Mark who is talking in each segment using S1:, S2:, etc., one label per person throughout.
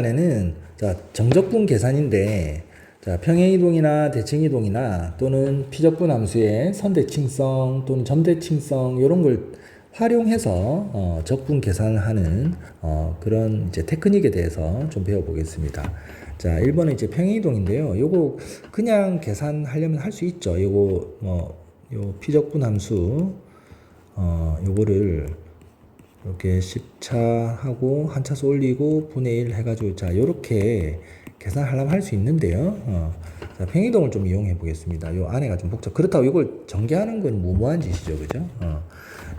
S1: 에는 자, 정적분 계산인데 자, 평행이동이나 대칭이동이나 또는 피적분 함수의 선대칭성 또는 점대칭성 이런 걸 활용해서 적분 계산을 하는 그런 이제 테크닉에 대해서 좀 배워보겠습니다. 자, 1번은 이제 평행이동인데요. 요거 그냥 계산하려면 할 수 있죠. 요거 요 피적분 함수 요거를 이렇게 10차하고 한 차수 올리고 분의 1 해가지고 자 요렇게 계산하려면 할 수 있는데요. 자, 평행이동을 좀 이용해 보겠습니다. 요 안에가 좀 복잡. 그렇다고 이걸 전개하는 건 무모한 짓이죠, 그죠?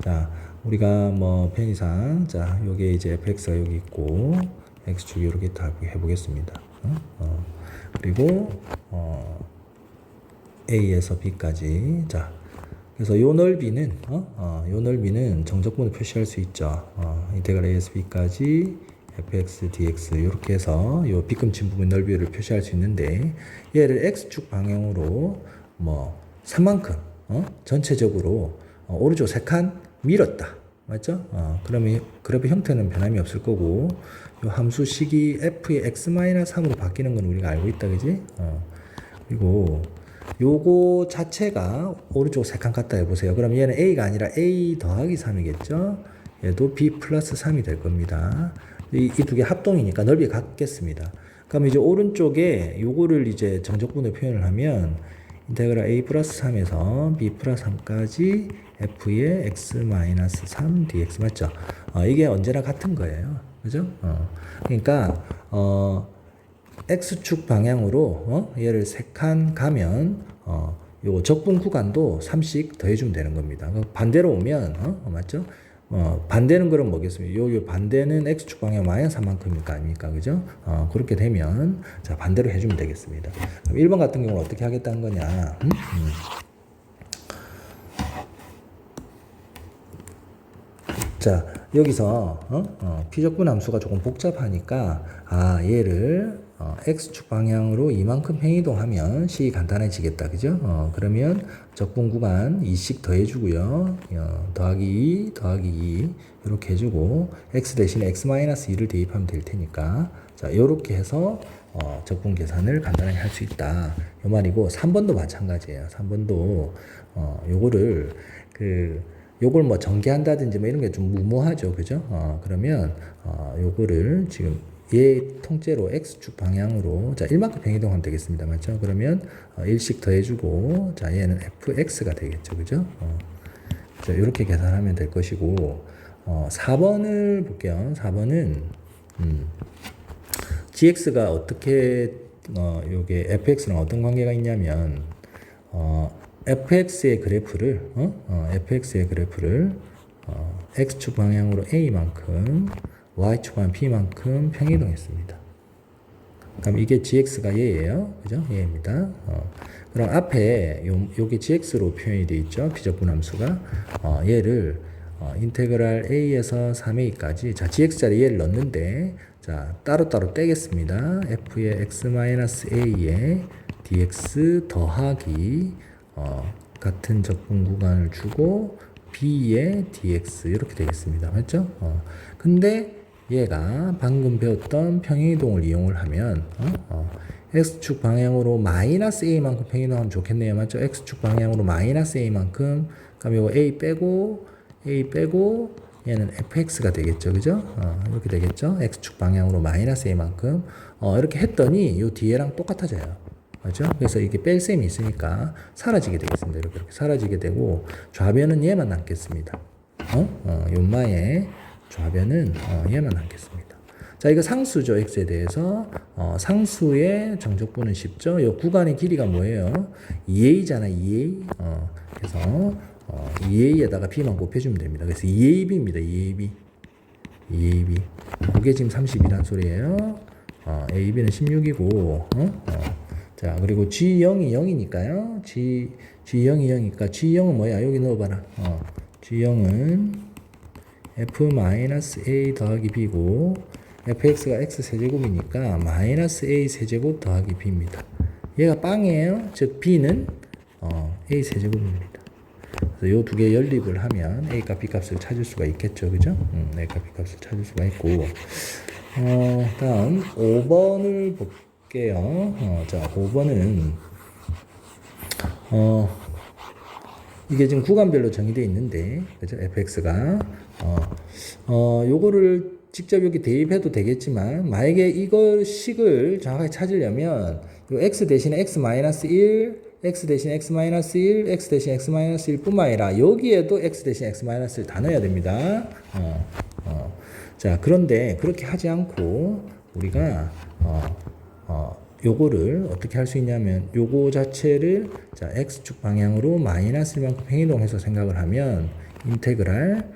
S1: 자, 우리가 뭐 편의상 자 요게 이제 fx가 여기 있고 x축 이렇게 다 해보겠습니다. 그리고 a에서 b까지 자. 그래서 요 넓이는 요 넓이는 정적분을 표시할 수 있죠. 인테그랄 a에서 b까지 fx dx 이렇게 해서 요 빗금친 부분 넓이를 표시할 수 있는데 얘를 x축 방향으로 뭐 3만큼 전체적으로 오른쪽 3칸 밀었다. 맞죠? 그러면 그래프 형태는 변함이 없을 거고 요 함수 식이 f의 x-3으로 바뀌는 건 우리가 알고 있다. 그지? 그리고 요거 자체가 오른쪽 3칸 같다 해보세요. 그럼 얘는 a가 아니라 a 더하기 3이겠죠. 얘도 b 플러스 3이 될 겁니다. 이 두 개 합동이니까 넓이가 같겠습니다. 그럼 이제 오른쪽에 요거를 이제 정적분을 표현을 하면 인테그랄 a 플러스 3에서 b 플러스 3까지 f의 x-3 dx 맞죠? 이게 언제나 같은 거예요. 그죠? 그러니까 x축 방향으로 얘를 3칸 가면 요 적분 구간도 3씩 더해주면 되는 겁니다. 반대로 오면 맞죠? 반대는 그럼 뭐겠습니까? 요 반대는 x축 방향 마이너스 3만큼이니까 아닙니까? 그죠? 그렇게 되면 자 반대로 해주면 되겠습니다. 그럼 1번 같은 경우는 어떻게 하겠다는 거냐? 자 여기서 피적분 함수가 조금 복잡하니까 얘를 x축 방향으로 이만큼 평이동하면 식이 간단해지겠다. 그죠? 그러면 적분 구간 2씩 더해주고요. 더하기 2 더하기 2 이렇게 해주고 x 대신에 x-2를 대입하면 될 테니까 자 요렇게 해서 적분 계산을 간단하게 할 수 있다. 요 말이고 3번도 마찬가지예요. 3번도 요거를 요걸 뭐 전개한다든지 뭐 이런 게 좀 무모하죠. 그죠? 그러면 요거를 지금 얘 통째로 x축 방향으로 자 1만큼 평이동하면 되겠습니다. 맞죠? 그러면 1씩 더해주고 자 얘는 fx가 되겠죠. 그죠? 자, 이렇게 계산하면 될 것이고 4번을 볼게요. 4번은 gx가 어떻게 요게 fx랑 어떤 관계가 있냐면 fx의 그래프를 x축 방향으로 a만큼 y축 방향 b만큼 평이동했습니다. 그럼 이게 gx가 얘예요. 그죠? 얘입니다. 그럼 앞에 요게 gx로 표현이 되어 있죠. 비적분 함수가 얘를 인테그랄 a에서 3a까지 자 gx자리 얘를 넣는데 자 따로따로 떼겠습니다. f의 x-a에 dx 더하기 같은 적분 구간을 주고 b의 dx 이렇게 되겠습니다. 맞죠? 근데 얘가 방금 배웠던 평행이동을 이용을 하면 x축 방향으로 마이너스 a만큼 평행이동하면 좋겠네요. 맞죠? x축 방향으로 마이너스 a만큼 그럼 이거 a 빼고 얘는 fx가 되겠죠. 그죠? 이렇게 되겠죠? x축 방향으로 마이너스 a만큼 이렇게 했더니 이 뒤에랑 똑같아져요. 맞죠? 그래서 이게 뺄 셈이 있으니까 사라지게 되겠습니다. 이렇게 사라지게 되고 좌변은 얘만 남겠습니다. 연마의 좌변은 얘만 남겠습니다. 자, 이거 상수죠. x에 대해서 상수의 정적분은 쉽죠. 이 구간의 길이가 뭐예요? 2a잖아. 2a. 그래서 2a에다가 b만 곱해주면 됩니다. 그래서 2ab입니다. 2ab. 그게 지금 30이란 소리예요. ab는 16이고 자, 그리고 G0이 0이니까요. G0이 0이니까 G0은 뭐야? 여기 넣어봐라. G0은 F-A 더하기 B고, fx가 x 세제곱이니까 마이너스 a 세제곱 더하기 b입니다. 얘가 빵이에요. 즉 b는 a 세제곱입니다. 그래서 요 두 개 연립을 하면 a 값 b 값을 찾을 수가 있겠죠. 그죠? a 값 b 값을 찾을 수가 있고 다음 5번을 볼게요. 자, 5번은 이게 지금 구간별로 정의되어 있는데, 그죠? fx가 요거를 직접 여기 대입해도 되겠지만, 만약에 이걸 식을 정확하게 찾으려면 요 x 대신에 x-1, x 대신에 x-1, x 대신에 x-1 뿐만 아니라 여기에도 x 대신에 x-1 다 넣어야 됩니다. 자, 그런데 그렇게 하지 않고 우리가 요거를 어떻게 할 수 있냐면 요거 자체를 자 x축 방향으로 마이너스 1만큼 행이동해서 생각을 하면 인테그랄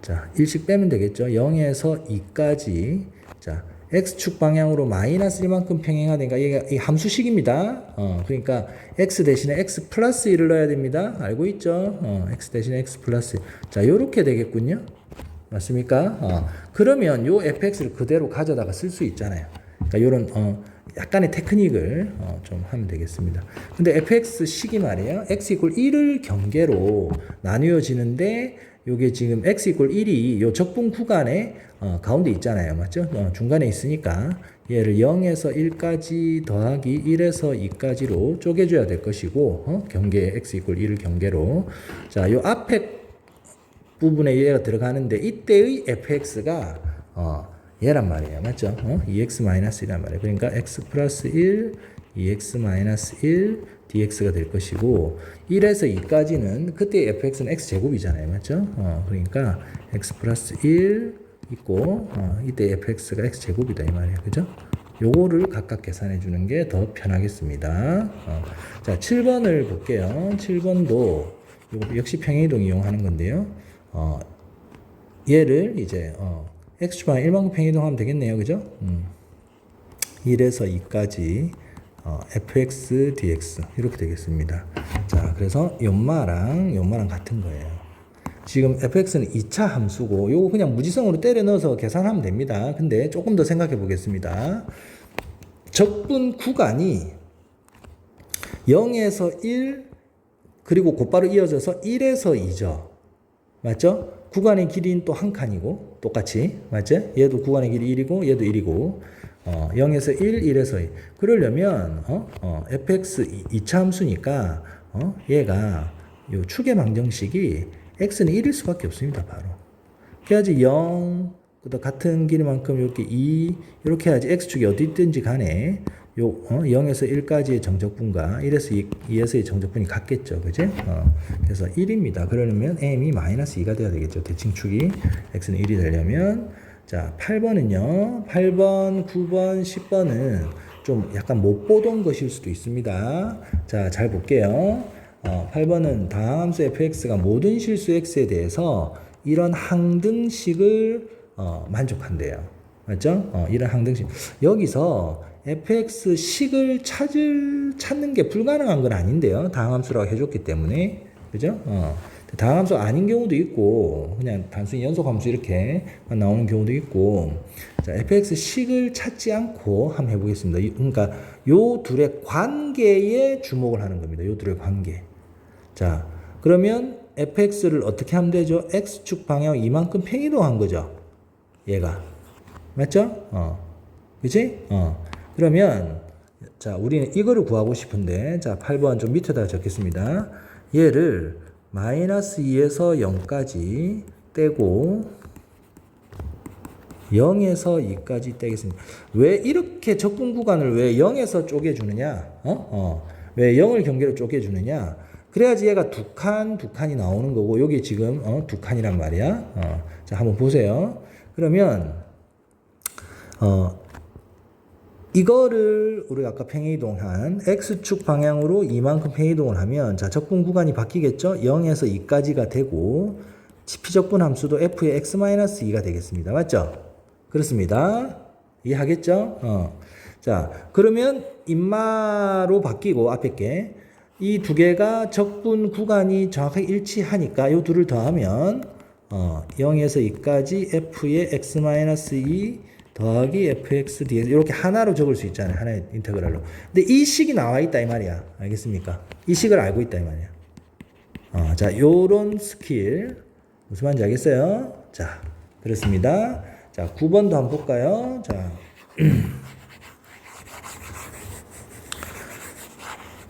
S1: 자 1씩 빼면 되겠죠. 0에서 2까지 자 x축 방향으로 마이너스 1만큼 평행하니까 이게 이 함수식입니다. 그러니까 x 대신에 x 플러스 1을 넣어야 됩니다. 알고 있죠? x 대신에 x 플러스 1. 자 요렇게 되겠군요. 맞습니까? 그러면 요 fx를 그대로 가져다가 쓸 수 있잖아요. 그러니까 요런 약간의 테크닉을 좀 하면 되겠습니다. 근데 fx 식이 말이에요. x 이퀄 1을 경계로 나뉘어지는데 요게 지금 x 이퀄 1이 요 적분 구간에 가운데 있잖아요. 맞죠? 중간에 있으니까 얘를 0에서 1까지 더하기 1에서 2까지로 쪼개줘야 될 것이고 경계 x 이퀄 1을 경계로 자, 요 앞에 부분에 얘가 들어가는데 이때의 fx가 얘란 말이에요. 맞죠? 2x-1이란 말이에요. 그러니까 x 플러스 1, 2x-1 dx가 될 것이고 1에서 2까지는 그때 fx는 x제곱이잖아요. 맞죠? 그러니까 x 플러스 1 있고 이때 fx가 x제곱이다 이 말이에요. 그죠? 요거를 각각 계산해 주는 게 더 편하겠습니다. 자, 7번을 볼게요. 7번도 요거 역시 평행이동 이용하는 건데요. 얘를 이제 x축 방향 1만큼 평행이동하면 되겠네요. 그죠? 1에서 2까지 fx dx 이렇게 되겠습니다. 자, 그래서 요마랑 같은 거예요. 지금 fx는 2차 함수고 요거 그냥 무지성으로 때려 넣어서 계산하면 됩니다. 근데 조금 더 생각해 보겠습니다. 적분 구간이 0에서 1 그리고 곧바로 이어져서 1에서 2죠. 맞죠? 구간의 길이는 또 한 칸이고 똑같이 맞죠? 얘도 구간의 길이 1이고 얘도 1이고 0에서 1, 1에서 2 그러려면 fx 2차 함수니까 얘가 요 축의 방정식이 x는 1일 수밖에 없습니다. 바로 그래야지 0 같은 길이만큼 이렇게 2 이렇게 해야지 x축이 어디 있든지 간에 요 0에서 1까지의 정적분과 1에서 2에서의 정적분이 같겠죠. 그지? 그래서 1입니다. 그러려면 m이 마이너스 2가 돼야 되겠죠. 대칭축이 x는 1이 되려면 자, 8번은요. 8번, 9번, 10번은 좀 약간 못 보던 것일 수도 있습니다. 자, 잘 볼게요. 8번은 다음 함수 fx가 모든 실수 x에 대해서 이런 항등식을 만족한대요. 맞죠? 이런 항등식. 여기서 fx 식을 찾는 게 불가능한 건 아닌데요. 다항함수라고 해줬기 때문에. 그죠? 다항함수 아닌 경우도 있고, 그냥 단순히 연속함수 이렇게 나오는 경우도 있고, 자, fx 식을 찾지 않고 한번 해보겠습니다. 그러니까 요 둘의 관계에 주목을 하는 겁니다. 요 둘의 관계. 자, 그러면 fx를 어떻게 하면 되죠? x축 방향 이만큼 평이동한 거죠. 얘가. 맞죠? 그치? 그러면 자, 우리는 이거를 구하고 싶은데 자, 8번 좀 밑에다가 적겠습니다. 얘를 마이너스 2에서 0까지 떼고 0에서 2까지 떼겠습니다. 왜 이렇게 적분 구간을 왜 0에서 쪼개주느냐? 왜 0을 경계로 쪼개주느냐? 그래야지 얘가 두 칸이 나오는 거고 여기 지금 두 칸이란 말이야. 자, 한번 보세요. 그러면 이거를 우리가 아까 평행이동한 x축 방향으로 이만큼 평행이동을 하면 자, 적분 구간이 바뀌겠죠? 0에서 2까지가 되고 피적분 함수도 f의 x-2가 되겠습니다. 맞죠? 그렇습니다. 이해하겠죠? 자, 그러면 인마로 바뀌고 앞에 게 이 두 개가 적분 구간이 정확하게 일치하니까 이 둘을 더하면 0에서 2까지 f의 x-2 더하기 fx dx 이렇게 하나로 적을 수 있잖아요. 하나의 인테그랄로. 근데 이 식이 나와 있다 이 말이야. 알겠습니까? 이 식을 알고 있다 이 말이야. 자, 요런 스킬 무슨 말인지 알겠어요? 자, 그렇습니다. 자, 9번도 한번 볼까요? 자,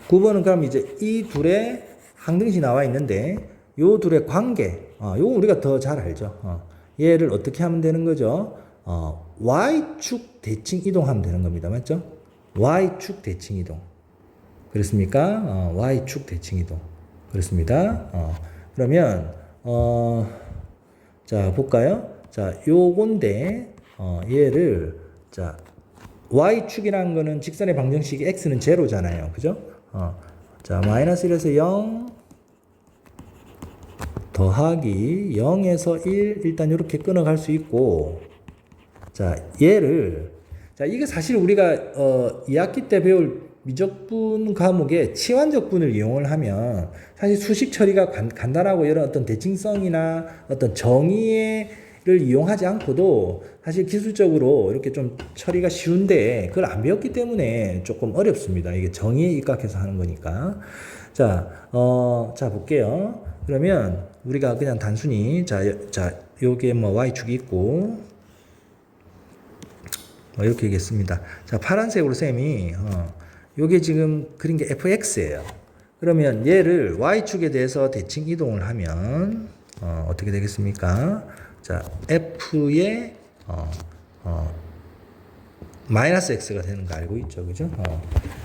S1: 9번은 그럼 이제 이 둘의 항등식 나와 있는데 요 둘의 관계, 요거 우리가 더 잘 알죠. 얘를 어떻게 하면 되는 거죠? Y축 대칭 이동하면 되는 겁니다. 맞죠? Y축 대칭 이동. 그렇습니까? Y축 대칭 이동. 그렇습니다. 그러면, 자, 볼까요? 자, 요건데, 얘를, 자, Y축이라는 거는 직선의 방정식이 X는 제로잖아요. 그죠? 자, 마이너스 1에서 0, 더하기 0에서 1, 일단 이렇게 끊어갈 수 있고, 자, 얘를, 자, 이게 사실 우리가, 2학기 때 배울 미적분 과목에 치환적분을 이용을 하면 사실 수식 처리가 간단하고 이런 어떤 대칭성이나 어떤 정의를 이용하지 않고도 사실 기술적으로 이렇게 좀 처리가 쉬운데 그걸 안 배웠기 때문에 조금 어렵습니다. 이게 정의에 입각해서 하는 거니까. 자, 자, 볼게요. 그러면 우리가 그냥 단순히 자, 요게 뭐 y축이 있고 이렇게 얘기했습니다. 자, 파란색으로 쌤이 요게 지금 그린 게 fx예요. 그러면 얘를 y축에 대해서 대칭 이동을 하면 어떻게 되겠습니까? 자, f의 마이너스 x가 되는 거 알고 있죠, 그죠?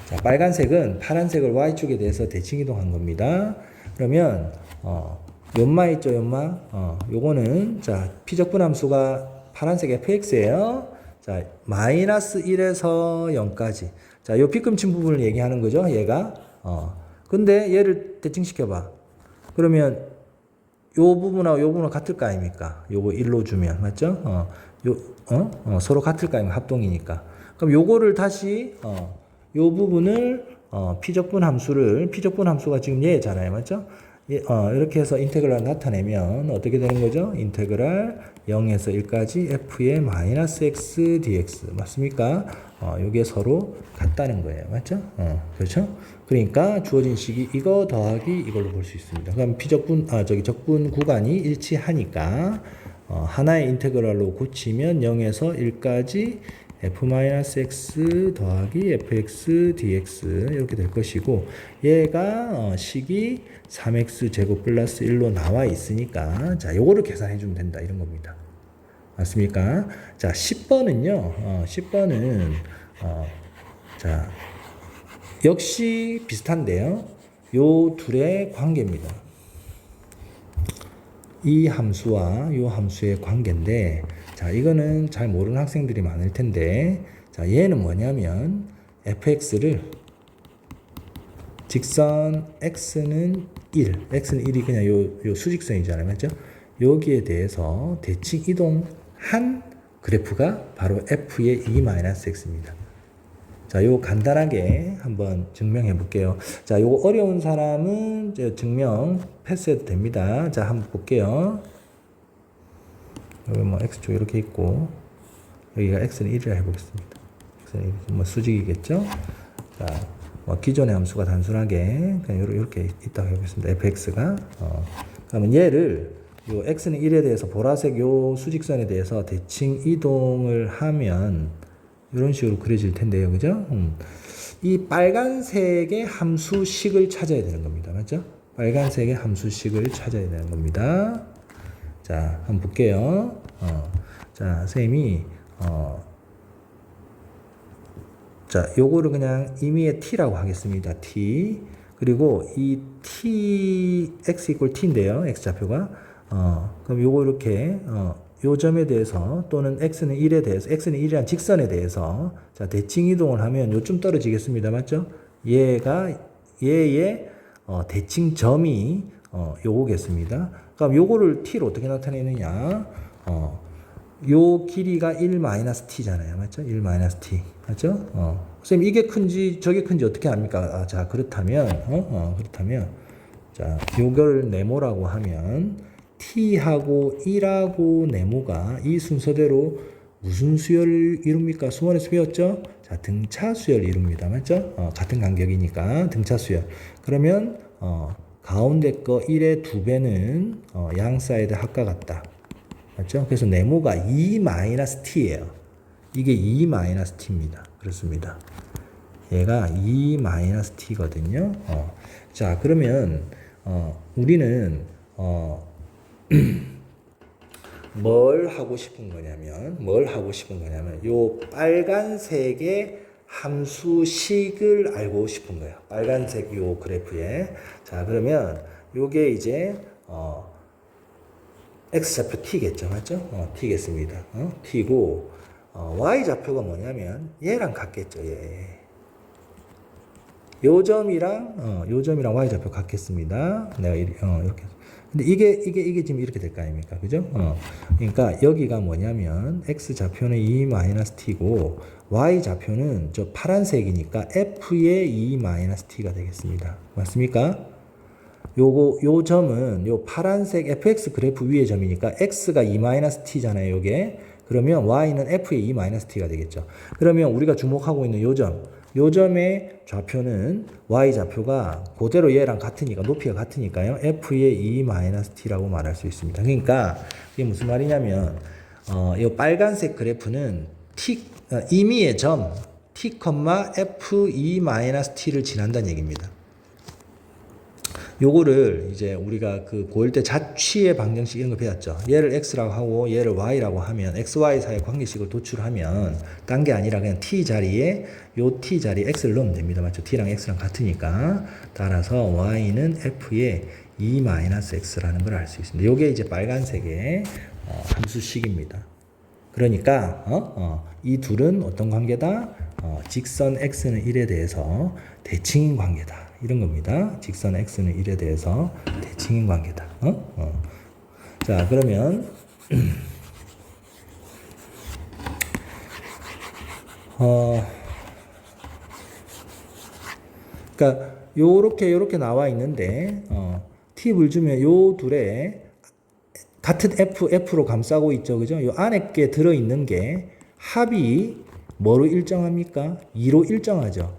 S1: 자, 빨간색은 파란색을 y축에 대해서 대칭 이동한 겁니다. 그러면 연마 있죠, 연마? 요거는 자, 피적분 함수가 파란색 fx예요. 자, 마이너스 1에서 0까지. 자, 요 빗금친 부분을 얘기하는 거죠, 얘가. 근데 얘를 대칭시켜봐. 그러면 요 부분하고 요 부분은 같을 거 아닙니까? 요거 1로 주면, 맞죠? 서로 같을 거 아닙니까? 합동이니까. 그럼 요거를 다시, 요 부분을, 피적분 함수가 지금 얘잖아요, 맞죠? 이렇게 해서 인테그랄 나타내면 어떻게 되는 거죠? 인테그랄 0에서 1까지 f의 마이너스 x dx 맞습니까? 요게 서로 같다는 거예요. 맞죠? 그렇죠? 그러니까 주어진 식이 이거 더하기 이걸로 볼 수 있습니다. 그럼 적분 구간이 일치하니까 하나의 인테그랄로 고치면 0에서 1까지 f-x 더하기 fx dx 이렇게 될 것이고 얘가 식이 3x 제곱 플러스 1로 나와 있으니까 자 요거를 계산해 주면 된다 이런 겁니다. 맞습니까? 자 10번은요 10번은 자 역시 비슷한데요 요 둘의 관계입니다. 이 함수와 요 함수의 관계인데 자, 이거는 잘 모르는 학생들이 많을 텐데, 자, 얘는 뭐냐면, fx를, 직선 x는 1이 그냥 요 수직선이잖아요. 맞죠? 여기에 대해서 대칭 이동한 그래프가 바로 f의 e-x입니다. 자, 요거 간단하게 한번 증명해 볼게요. 자, 요거 어려운 사람은 증명 패스해도 됩니다. 자, 한번 볼게요. 여기 뭐 x축 이렇게 있고 여기가 x는 1이라 해보겠습니다. x는 1, 뭐 수직이겠죠? 자, 뭐 기존의 함수가 단순하게 그냥 이렇게 있다고 해보겠습니다. fx가 그러면 얘를 요 x는 1에 대해서 보라색 요 수직선에 대해서 대칭 이동을 하면 이런 식으로 그려질 텐데요, 그죠? 이 빨간색의 함수식을 찾아야 되는 겁니다, 맞죠? 빨간색의 함수식을 찾아야 되는 겁니다. 자, 한번 볼게요. 자, 선생님이, 자, 요거를 그냥 임의의 t라고 하겠습니다. t. 그리고 이 t, x equal t인데요. x좌표가. 그럼 요거 이렇게, 요 점에 대해서 또는 x는 1에 대해서, x는 1이란 직선에 대해서, 자, 대칭 이동을 하면 요쯤 떨어지겠습니다. 맞죠? 얘의, 대칭 점이, 요거겠습니다. 그럼 요거를 t로 어떻게 나타내느냐? 요 길이가 1-t잖아요. 맞죠? 1-t. 맞죠? 선생님, 이게 큰지, 저게 큰지 어떻게 압니까? 자, 그렇다면, 자, 요걸 네모라고 하면, t하고 1하고 네모가 이 순서대로 무슨 수열을 이룹니까? 수원에서 배웠죠? 자, 등차 수열을 이룹니다. 맞죠? 같은 간격이니까 등차 수열. 그러면, 가운데 거 1의 2배는 양 사이드 합과 같다. 맞죠? 그래서 네모가 2-t예요. 이게 2-t입니다. 그렇습니다. 얘가 2-t거든요. 자, 그러면 우리는 뭘 하고 싶은 거냐면 요 빨간색의 함수식을 알고 싶은 거예요. 빨간색 요 그래프에. 자, 그러면 요게 이제 x좌표 t겠죠. 맞죠? t겠습니다. t고 y좌표가 뭐냐면 얘랑 같겠죠. 얘. 요 점이랑 y좌표 같겠습니다. 내가 이렇게. 근데 이게 지금 이렇게 될 거 아닙니까? 그죠? 그러니까 여기가 뭐냐면 x좌표는 2-t고 y좌표는 저 파란색이니까 f의 2-t가 되겠습니다. 맞습니까? 요 점은 요 파란색 fx 그래프 위의 점이니까 x가 2-t잖아요. 요게. 그러면 y는 f의 2-t가 되겠죠. 그러면 우리가 주목하고 있는 요 점의 좌표는 y좌표가 그대로 얘랑 같으니까 높이가 같으니까요. f의 2-t라고 말할 수 있습니다. 그러니까 이게 무슨 말이냐면 이 빨간색 그래프는 임의의 점 t, f2-t를 지난다는 얘기입니다. 요거를 이제 우리가 그 고1 때 자취의 방정식 이런 거 배웠죠. 얘를 x라고 하고 얘를 y라고 하면 xy 사이의 관계식을 도출하면 딴 게 아니라 그냥 t 자리에 요 t 자리에 x를 넣으면 됩니다. 맞죠? t랑 x랑 같으니까. 따라서 y는 f의 2-x라는 걸 알 수 있습니다. 요게 이제 빨간색의 함수식입니다. 그러니까 이 둘은 어떤 관계다? 직선 x는 1에 대해서 대칭인 관계다. 이런 겁니다. 직선 x는 1에 대해서 대칭인 관계다. 자, 그러면 그러니까 요렇게 나와 있는데 팁을 주면 요 둘의 같은 f로 감싸고 있죠. 그죠? 요 안에 게 들어 있는 게 합이 뭐로 일정합니까? 2로 일정하죠.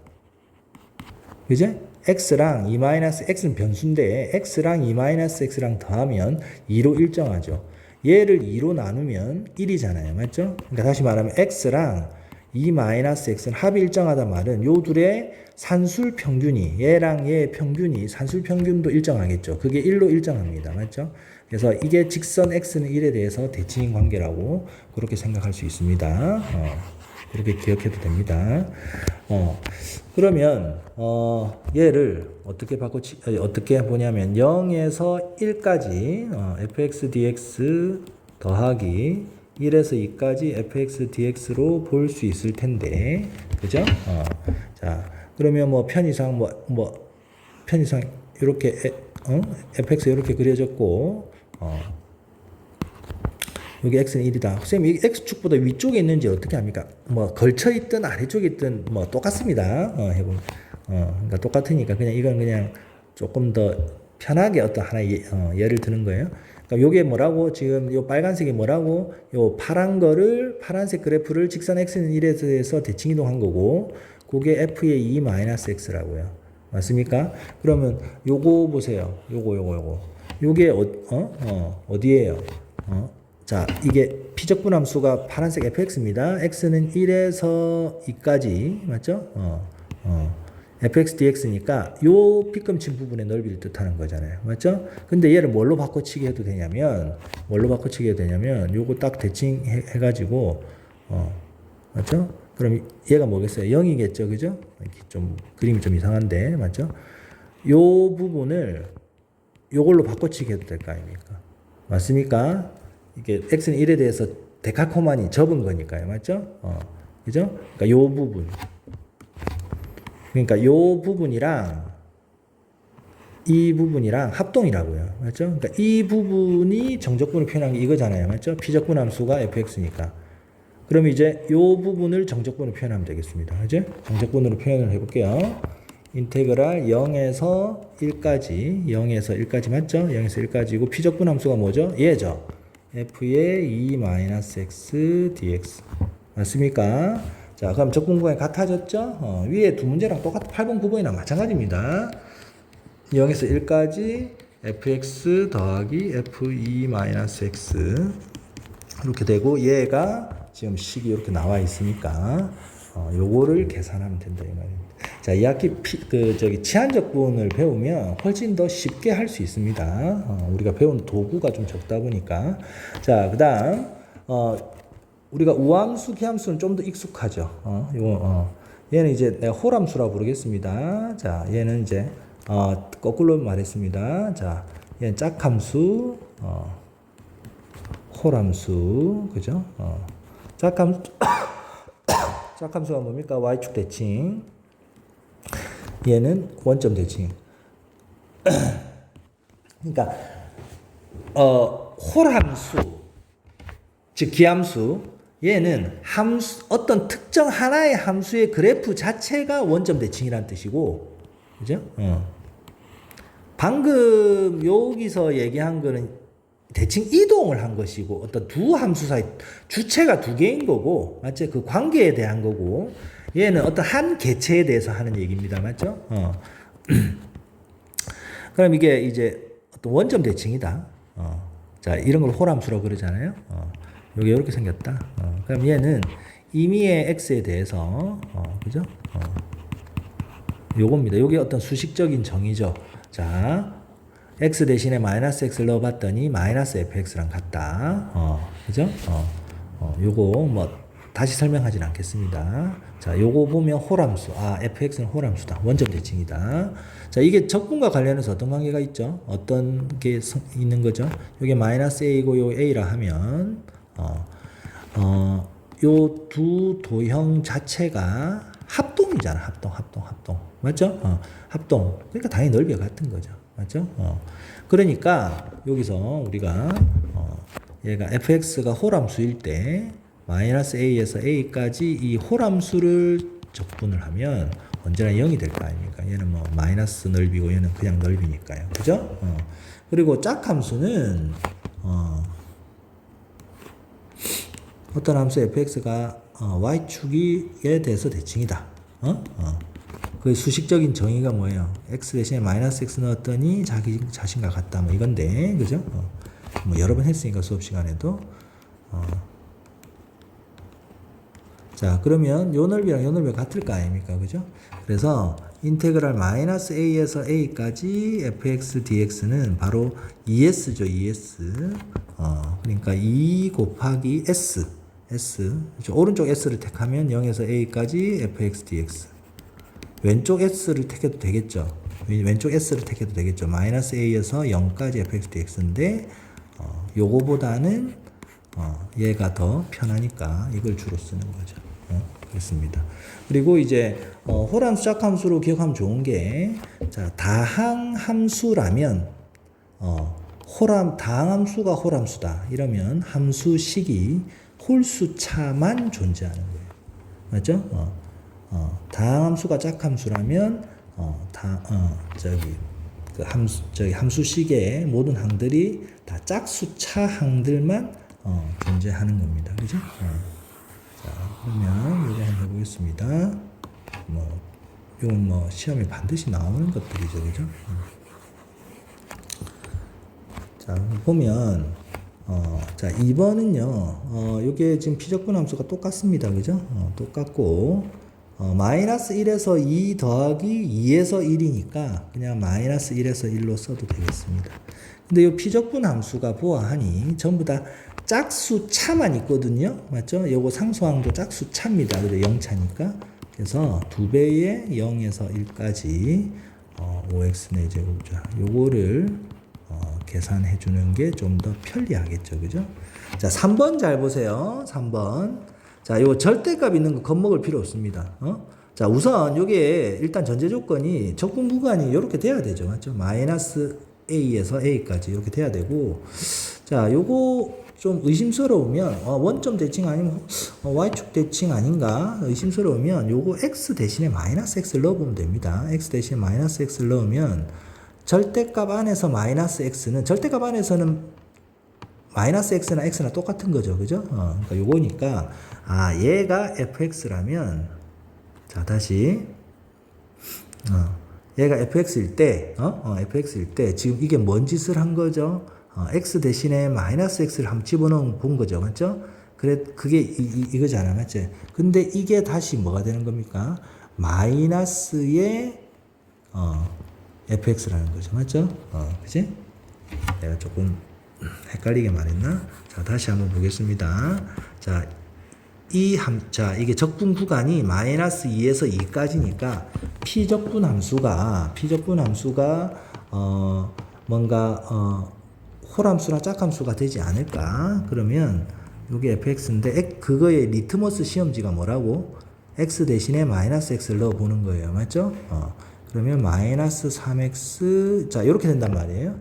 S1: 그죠? x랑 2-x는 변수인데 x랑 2-x랑 더하면 2로 일정하죠. 얘를 2로 나누면 1이잖아요. 맞죠? 그러니까 다시 말하면 x랑 2-x는 합이 일정하다 말은 요 둘의 산술 평균이 얘랑 얘의 평균이 산술 평균도 일정하겠죠. 그게 1로 일정합니다. 맞죠? 그래서 이게 직선 x는 1에 대해서 대칭인 관계라고 그렇게 생각할 수 있습니다. 그렇게 기억해도 됩니다. 그러면 얘를 어떻게 보냐면 0에서 1까지 fx dx 더하기 1에서 2까지 fx dx로 볼 수 있을 텐데, 그죠? 자, 그러면 뭐 편의상 편의상 이렇게 fx 이렇게 그려졌고 여기 x는 1이다. 선생님, 이 x축보다 위쪽에 있는지 어떻게 합니까? 뭐 걸쳐 있든 아래쪽에 있든 뭐 똑같습니다. 해보면 그러니까 똑같으니까 그냥 이건 그냥 조금 더 편하게 어떤 하나 예를 드는 거예요. 그러니까 요게 뭐라고 지금 요 빨간색이 뭐라고 요 파란색 그래프를 직선 x는 1에 대해서 대칭 이동한 거고 그게 f의 2-x라고요. 맞습니까? 그러면 요거 보세요. 요게 어디예요? 자, 이게 피적분함수가 파란색 fx입니다. x는 1에서 2까지 맞죠? fx dx니까 요 빗금친 부분의 넓이를 뜻하는 거잖아요. 맞죠? 근데 얘를 뭘로 바꿔치기 해도 되냐면 요거 딱 대칭 해가지고 맞죠? 그럼 얘가 뭐겠어요? 0이겠죠. 그죠? 이렇게 좀 그림이 좀 이상한데 맞죠? 요 부분을 요걸로 바꿔치기 해도 될 거 아닙니까? 맞습니까? 이게 x는 1에 대해서 데칼코마니 접은 거니까요. 맞죠? 그죠? 그러니까 요 부분. 그러니까 요 부분이랑 이 부분이랑 합동이라고요. 맞죠? 그러니까 이 부분이 정적분을 표현한 게 이거잖아요. 맞죠? 피적분 함수가 fx니까. 그럼 이제 요 부분을 정적분으로 표현하면 되겠습니다. 그죠? 정적분으로 표현을 해볼게요. 인테그랄 0에서 1까지 맞죠? 0에서 1까지고 피적분 함수가 뭐죠? 얘죠. f의 2-x dx 맞습니까? 자, 그럼 적분 구간이 같아졌죠? 위에 두 문제랑 똑같아 8번 9번이랑 마찬가지입니다. 0에서 1까지 fx 더하기 f2-x 이렇게 되고 얘가 지금 식이 이렇게 나와 있으니까 요거를 계산하면 된다 이 말입니다. 자, 이 학기 치환적분을 배우면 훨씬 더 쉽게 할 수 있습니다. 우리가 배운 도구가 좀 적다 보니까. 자, 그다음 우리가 우함수, 기함수는 좀 더 익숙하죠. 얘는 이제 내가 홀함수라고 부르겠습니다. 자, 얘는 이제 거꾸로 말했습니다. 자, 얘는 짝함수, 홀함수, 그죠? 짝함수가 뭡니까? y축 대칭. 얘는 원점 대칭. 그러니까 홀함수, 즉 기함수, 얘는 어떤 특정 하나의 함수의 그래프 자체가 원점 대칭이라는 뜻이고, 그죠? 방금 여기서 얘기한 거는 대칭 이동을 한 것이고, 어떤 두 함수 사이 주체가 두 개인 거고, 맞죠? 그 관계에 대한 거고, 얘는 어떤 한 개체에 대해서 하는 얘기입니다. 맞죠? 그럼 이게 이제 어떤 원점 대칭이다. 자, 이런 걸 홀함수라고 그러잖아요. 요게 이렇게 생겼다. 그럼 얘는 임의의 x에 대해서, 그죠? 요겁니다. 요게 어떤 수식적인 정의죠. 자, x 대신에 마이너스 x를 넣어봤더니 마이너스 fx랑 같다. 그죠? 요거 뭐 다시 설명하진 않겠습니다. 자, 요거 보면 홀함수. fx는 홀함수다. 원점 대칭이다. 자, 이게 적분과 관련해서 어떤 관계가 있죠? 어떤 게 있는 거죠? 요게 마이너스 a고 요 a라 하면 요 두 도형 자체가 합동이잖아. 합동. 맞죠? 합동. 그러니까 당연히 넓이가 같은 거죠. 맞죠? 그러니까 여기서 우리가 얘가 fx가 홀함수일 때 마이너스 a에서 a까지 이 홀함수를 적분을 하면 언제나 0이 될 거 아닙니까? 얘는 뭐 마이너스 넓이고 얘는 그냥 넓이니까요. 그죠? 그리고 짝함수는 어떤 함수 fx가 y축에 대해서 대칭이다. 그 수식적인 정의가 뭐예요? x 대신에 마이너스 x 넣었더니 자기 자신과 같다. 뭐 이건데, 그죠? 뭐 여러 번 했으니까 수업 시간에도. 자, 그러면 요 넓이랑 요 넓이가 같을 거 아닙니까? 그죠? 그래서 인테그랄 마이너스 a에서 a까지 fx dx는 바로 2s죠, 2s. 그러니까 2 곱하기 s. 그렇죠? 오른쪽 s를 택하면 0에서 a까지 fx dx. 왼쪽 s를 택해도 되겠죠. 왼쪽 s를 택해도 되겠죠. 마이너스 a에서 0까지 fx dx인데 요거보다는 얘가 더 편하니까 이걸 주로 쓰는 거죠. 그렇습니다. 그리고 이제 홀함수, 짝함수로 기억하면 좋은 게, 자, 다항함수라면 다항함수가 홀함수다. 이러면 함수식이 홀수차만 존재하는 거예요. 맞죠? 다항함수가 짝함수라면 함수식의 모든 항들이 다 짝수차 항들만 존재하는 겁니다. 그죠? 자, 그러면 이거 한번 해보겠습니다. 이건 뭐 시험에 반드시 나오는 것들이죠. 그죠? 자, 보면 자, 2번은요. 요게 지금 피적분 함수가 똑같습니다. 그죠? 똑같고 마이너스 1에서 2 더하기 2에서 1이니까 그냥 마이너스 1에서 1로 써도 되겠습니다. 근데 이 피적분 함수가 보아하니 전부 다 짝수차만 있거든요. 맞죠? 요거 상수항도 짝수차입니다. 그래 0차니까. 그래서 2배의 0에서 1까지 5x의 제곱자. 요거를 계산해 주는 게 좀 더 편리하겠죠. 그죠? 자, 3번 잘 보세요. 3번. 자, 요 절대값 있는 거 겁먹을 필요 없습니다. 자, 우선 요게 일단 전제 조건이 적분 구간이 요렇게 돼야 되죠. 맞죠? 마이너스 a에서 a까지 이렇게 돼야 되고, 자, 요거 좀 의심스러우면 원점 대칭 아니면 y축 대칭 아닌가 의심스러우면 요거 x 대신에 마이너스 x를 넣어보면 됩니다. x 대신에 마이너스 x를 넣으면 절대값 안에서 마이너스 x는 절대값 안에서는 마이너스 x나 x나 똑같은 거죠. 그죠? 그러니까 요거니까 얘가 fx라면, 자, 다시 얘가 fx일 때 지금 이게 뭔 짓을 한 거죠? x 대신에 마이너스 x를 한번 집어넣은 본 거죠. 맞죠? 그래, 그게 이거잖아. 맞지? 근데 이게 다시 뭐가 되는 겁니까? 마이너스의, fx라는 거죠. 맞죠? 그지? 내가 조금 헷갈리게 말했나? 자, 다시 한번 보겠습니다. 자, 자, 이게 적분 구간이 마이너스 2에서 2까지니까 피적분 함수가 뭔가 홀함수나 짝함수가 되지 않을까? 그러면 이게 fx인데 그거의 리트머스 시험지가 뭐라고? x 대신에 마이너스 x를 넣어 보는 거예요. 맞죠? 그러면 마이너스 3x 자, 이렇게 된단 말이에요.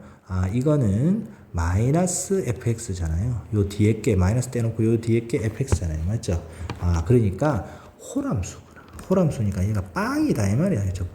S1: 이거는 마이너스 fx잖아요. 요 뒤에 게 마이너스 떼놓고 요 뒤에 게 fx잖아요. 맞죠? 그러니까 홀함수구나. 홀함수니까 얘가 빵이다 이 말이야. 그죠?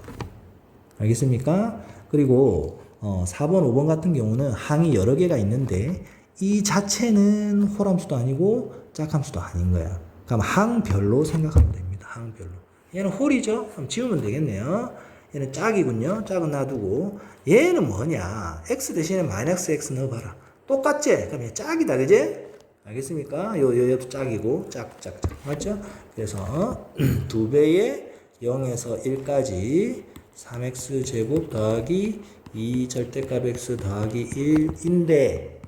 S1: 알겠습니까? 그리고 4번, 5번 같은 경우는 항이 여러 개가 있는데 이 자체는 홀함수도 아니고 짝함수도 아닌 거야. 그럼 항별로 생각하면 됩니다. 항별로. 얘는 홀이죠? 그럼 지우면 되겠네요. 얘는 짝이군요. 짝은 놔두고 얘는 뭐냐? x 대신에 마이너스 x 넣어봐라. 똑같지? 그럼 얘 짝이다. 그지? 알겠습니까? 얘도 짝이고 짝. 맞죠? 그래서 2배의 0에서 1까지 3x 제곱 더하기 2 절대값 x 더하기 1인데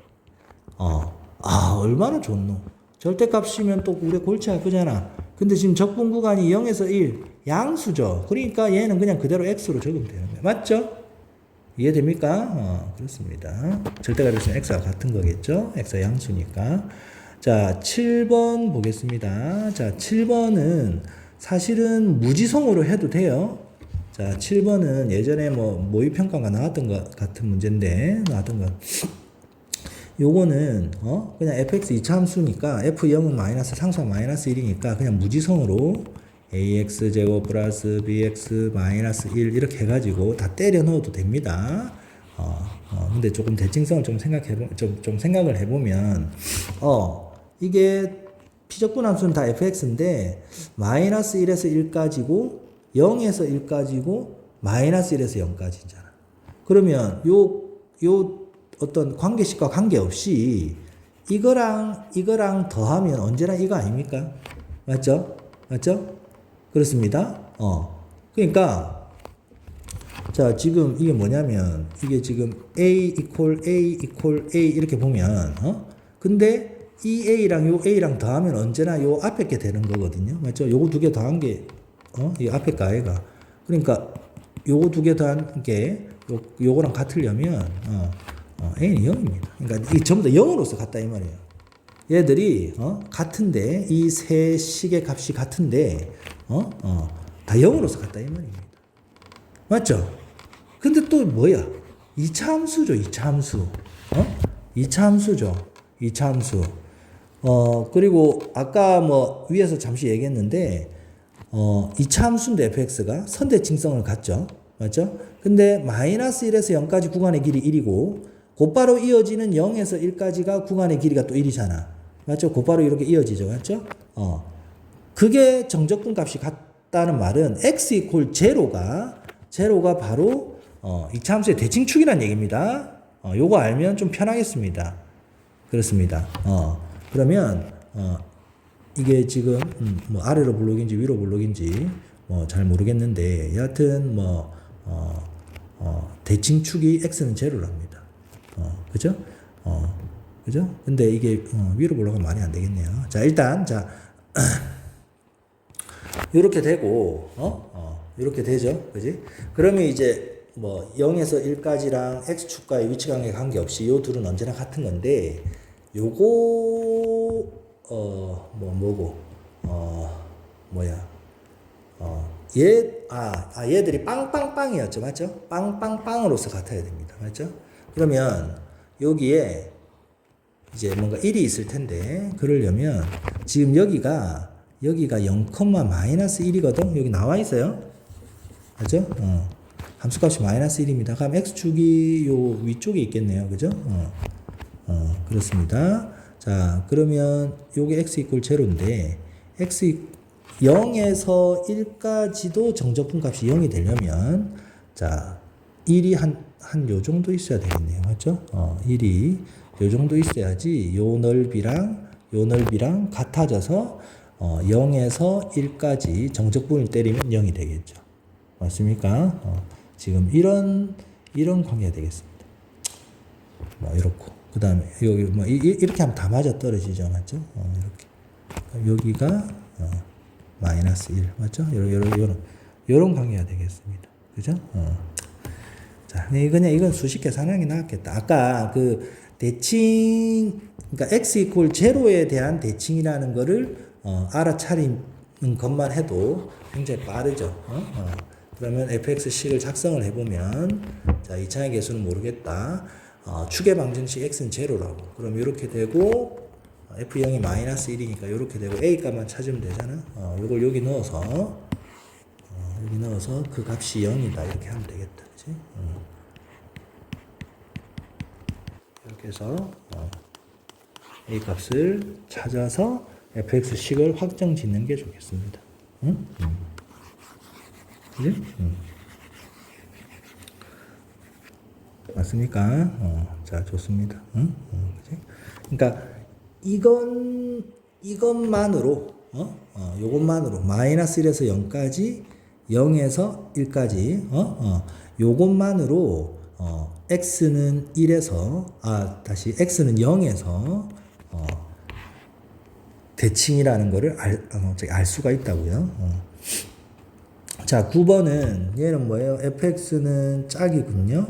S1: 얼마나 좋노? 절대값이면 또 우리 골치 아프잖아. 근데 지금 적분 구간이 0에서 1 양수죠. 그러니까 얘는 그냥 그대로 x로 적으면 되는 거예요. 맞죠? 이해됩니까? 그렇습니다. 절대값 x는 x가 같은 거겠죠? x가 양수니까. 자, 7번 보겠습니다. 자, 7번은 사실은 무지성으로 해도 돼요. 자, 7번은 예전에 모의평가가 나왔던 것 같은 문제인데, 요거는, 그냥 fx 2차 함수니까, f0은 마이너스, 상수가 마이너스 1이니까, 그냥 무지성으로 ax 제곱 플러스 bx 마이너스 1 이렇게 해가지고 다 때려 넣어도 됩니다. 근데 조금 대칭성을 좀 생각을 해보면, 이게 피적분 함수는 다 fx인데, 마이너스 1에서 1까지고, 0에서 1까지고, 마이너스 1에서 0까지잖아. 그러면 요 어떤 관계식과 관계없이 이거랑 더하면 언제나 이거 아닙니까? 맞죠? 그렇습니다. 그러니까 자, 지금 이게 뭐냐면 이게 지금 A 이렇게 보면 근데 이 A랑 요 A랑 더하면 언제나 요 앞에 게 되는 거거든요. 맞죠? 요거 두 개 더한 게 이 앞에 거 아이가. 그러니까 요거 두 개 더한 게 요거랑 같으려면 A는 0입니다. 그러니까 이 전부 다 0으로서 같다 이 말이에요. 얘들이 같은데 이 세 식의 값이 같은데 다 0으로서 같다 이 말입니다. 맞죠? 근데 또 뭐야? 2차 함수죠. 2차 함수. 2차 함수죠. 2차 함수. 그리고 아까 위에서 잠시 얘기했는데 2차 함수인데 fx가 선대칭성을 갖죠. 맞죠? 근데 마이너스 1에서 0까지 구간의 길이 1이고 곧바로 이어지는 0에서 1까지가 구간의 길이가 또 1이잖아. 맞죠? 곧바로 이렇게 이어지죠. 맞죠? 그게 정적분 값이 같다는 말은 x 이퀄 제로가 바로 2차 함수의 대칭축이라는 얘기입니다. 요거 알면 좀 편하겠습니다. 그렇습니다. 그러면 이게 지금 아래로 블록인지 위로 블록인지 잘 모르겠는데 여하튼 대칭축이 x는 제로랍니다. 그죠? 그죠? 근데 이게 위로 블록은 말이 안 되겠네요. 자, 일단 요렇게 되고 요렇게 되죠. 그지? 그러면 이제 0에서 1까지랑 x축과의 위치 관계없이 요 둘은 언제나 같은 건데 요거 얘들이 빵빵빵이었죠. 맞죠? 빵빵빵으로서 같아야 됩니다. 맞죠? 그러면 여기에 이제 뭔가 1이 있을 텐데 그러려면 지금 여기가 0, 마이너스 1이거든. 여기 나와 있어요. 맞죠? 함수값이 마이너스 1입니다. 그럼 x축이 요 위쪽에 있겠네요. 그죠? 그렇습니다. 자, 그러면 요게 x 이퀄 제로인데 x 0에서 1까지도 정적분 값이 0이 되려면 자, 1이 한 요 정도 있어야 되겠네요. 맞죠? 1이 요 정도 있어야지 요 넓이랑 같아져서 0에서 1까지 정적분을 때리면 0이 되겠죠. 맞습니까? 지금 이런 관계가 되겠습니다. 뭐 이렇고 그 다음에 여기 뭐 이렇게 하면 다 맞아 떨어지죠, 맞죠? 이렇게 여기가 마이너스 1 맞죠? 요런 관계가 되겠습니다. 그죠? 자, 그냥 이건 수식 계산하는 게 낫겠다. 아까 그 대칭, 그러니까 x 이퀄 제로에 대한 대칭이라는 거를 알아차리는 것만 해도 굉장히 빠르죠. 그러면 fx식을 작성을 해보면, 자, 2차의 개수는 모르겠다. 추계 방정식 x는 제로라고. 그럼 이렇게 되고, f0이 마이너스 1이니까 이렇게 되고, a 값만 찾으면 되잖아. 이걸 여기 넣어서 그 값이 0이다. 이렇게 하면 되겠다. 그치? 이렇게 해서, a 값을 찾아서 fx식을 확정 짓는 게 좋겠습니다. 응? 그지? 맞습니까? 자, 좋습니다. 그지? 그러니까 이것만으로 요것만으로 마이너스 1에서 0까지 0에서 1까지 요것만으로 x는 1에서 다시 x는 0에서 대칭이라는 거를 알 수가 있다고요. 자, 9번은 얘는 뭐예요? fx는 짝이군요.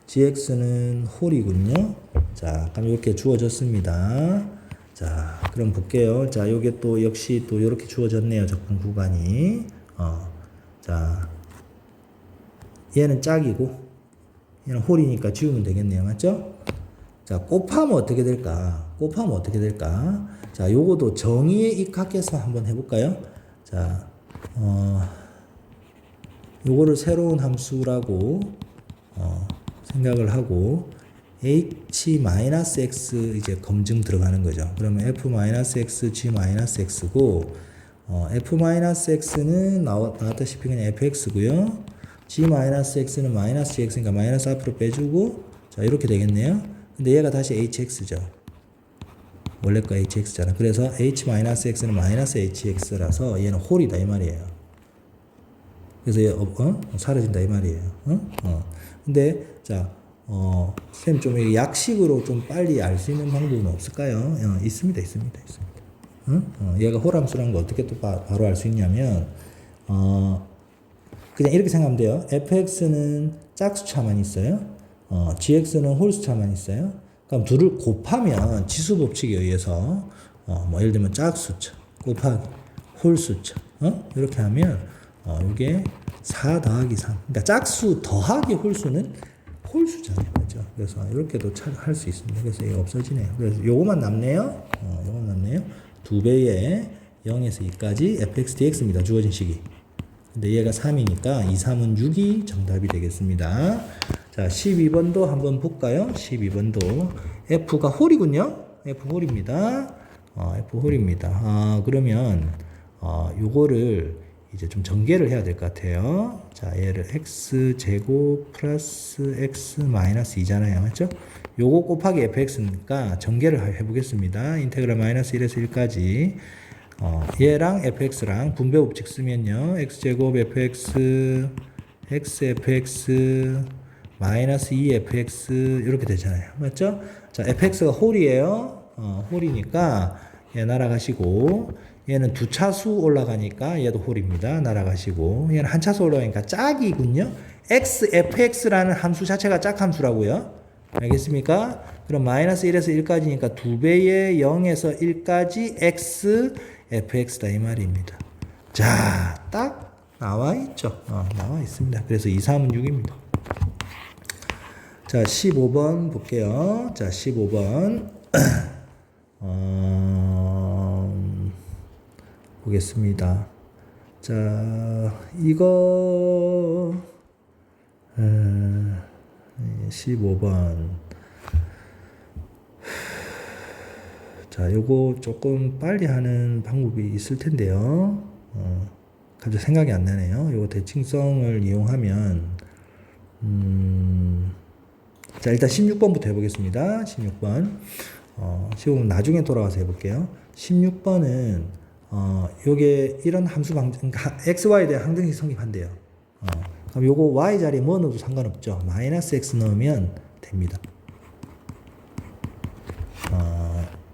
S1: gx는 홀이군요. 자, 그럼 이렇게 주어졌습니다. 자, 그럼 볼게요. 자, 요게 또 역시 또 이렇게 주어졌네요. 적분 구간이. 자, 얘는 짝이고 얘는 홀이니까 지우면 되겠네요. 맞죠? 자, 곱하면 어떻게 될까? 자, 요거도 정의에 입각해서 한번 해볼까요? 자, 요거를 새로운 함수라고 생각을 하고 h-x 이제 검증 들어가는 거죠. 그러면 f-x, g-x고 f-x는 나왔다시피 그냥 fx고요. g-x는 마이너스 gx니까 마이너스 앞으로 빼주고 자, 이렇게 되겠네요. 근데 얘가 다시 hx죠. 원래 거 hx잖아. 그래서 h-x는 마이너스 hx라서 얘는 홀이다 이 말이에요. 그래서 얘 사라진다 이 말이에요. 근데 자, 쌤 좀 약식으로 좀 빨리 알 수 있는 방법은 없을까요? 있습니다. 얘가 홀함수라는 거 어떻게 또 바로 알 수 있냐면 그냥 이렇게 생각하면 돼요. fx는 짝수차만 있어요. gx는 홀수차만 있어요. 그럼 둘을 곱하면 지수 법칙에 의해서 뭐 예를 들면 짝수차 곱하기 홀수차 이렇게 하면 이게 4 더하기 3. 그러니까 짝수 더하기 홀수는 홀수잖아요. 그렇죠? 그래서 이렇게도 할 수 있습니다. 그래서 이게 없어지네요. 그래서 요거만 남네요. 2배의 0에서 2까지 fx dx입니다. 주어진 식이. 근데 얘가 3이니까 2, 3은 6이 정답이 되겠습니다. 자, 12번도 한번 볼까요? 12번도 f가 홀이군요. f 홀입니다. f 홀입니다. 그러면 요거를 이제 좀 전개를 해야 될 것 같아요. 자, 얘를 x제곱 플러스 x 마이너스 2잖아요. 맞죠? 요거 곱하기 fx니까 전개를 해보겠습니다. 인테그랄 마이너스 1에서 1까지 얘랑 fx랑 분배 법칙 쓰면요. x제곱 fx x fx 마이너스 2fx 이렇게 되잖아요. 맞죠? 자, fx가 홀이에요. 홀이니까 얘 날아가시고 얘는 두 차수 올라가니까 얘도 홀입니다. 날아가시고 얘는 한 차수 올라가니까 짝이군요. fx라는 함수 자체가 짝함수라고요. 알겠습니까? 그럼 마이너스 1에서 1까지니까 2배의 0에서 1까지 x fx다 이 말입니다. 자, 딱 나와 있죠. 나와 있습니다. 그래서 2, 3은 6입니다. 자, 15번 볼게요. 자, 15번 보겠습니다. 자, 이거 15번. 자, 요거 조금 빨리 하는 방법이 있을 텐데요. 갑자기 생각이 안 나네요. 요거 대칭성을 이용하면 자, 일단 16번부터 해보겠습니다. 16번. 지금 나중에 돌아와서 해볼게요. 16번은, 요게 이런 함수 그러니까 xy에 대한 항등식 성립한대요. 그럼 요거 y 자리에 뭐 넣어도 상관없죠. 마이너스 x 넣으면 됩니다.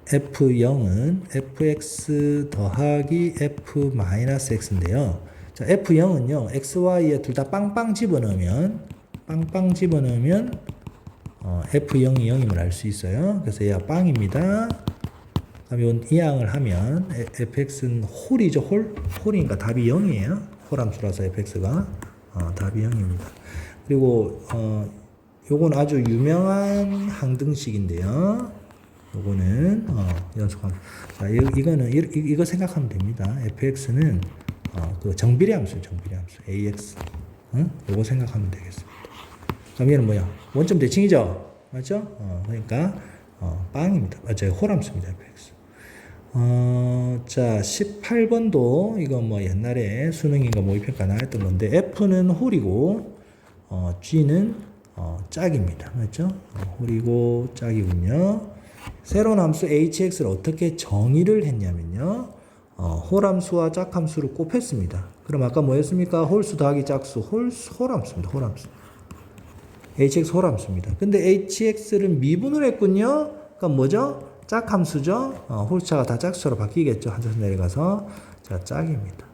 S1: f0은 fx 더하기 f 마이너스 x인데요. 자, f0은요, xy에 둘 다 빵빵 집어넣으면, f0이 0임을 알 수 있어요. 그래서 얘가 빵입니다. 그럼 이 양을 하면, fx는 홀이죠, 홀이니까 답이 0이에요. 홀함수라서 fx가. 답이 0입니다. 그리고, 요건 아주 유명한 항등식인데요. 요거는 연속함. 자, 이거는 이거 생각하면 됩니다. fx는 그 정비례 함수, ax. 요거 생각하면 되겠습니다. 그럼 얘는 뭐야? 원점 대칭이죠, 맞죠? 그러니까 빵입니다. 맞아요, 홀함수입니다, fx. 자, 18번도 이거 뭐 옛날에 수능인가 모의평가 나왔던 건데 f는 홀이고 g는 짝입니다, 맞죠? 홀이고 짝이군요. 새로운 함수 hx를 어떻게 정의를 했냐면요. 홀함수와 짝함수를 곱했습니다. 그럼 아까 뭐였습니까? 홀수 더하기 짝수, 홀함수입니다. 홀함수. hx 홀함수입니다. 근데 hx를 미분을 했군요. 그러니까 뭐죠? 짝함수죠. 홀수차가 다 짝수로 바뀌겠죠. 한 차수 내려가서. 자, 짝입니다.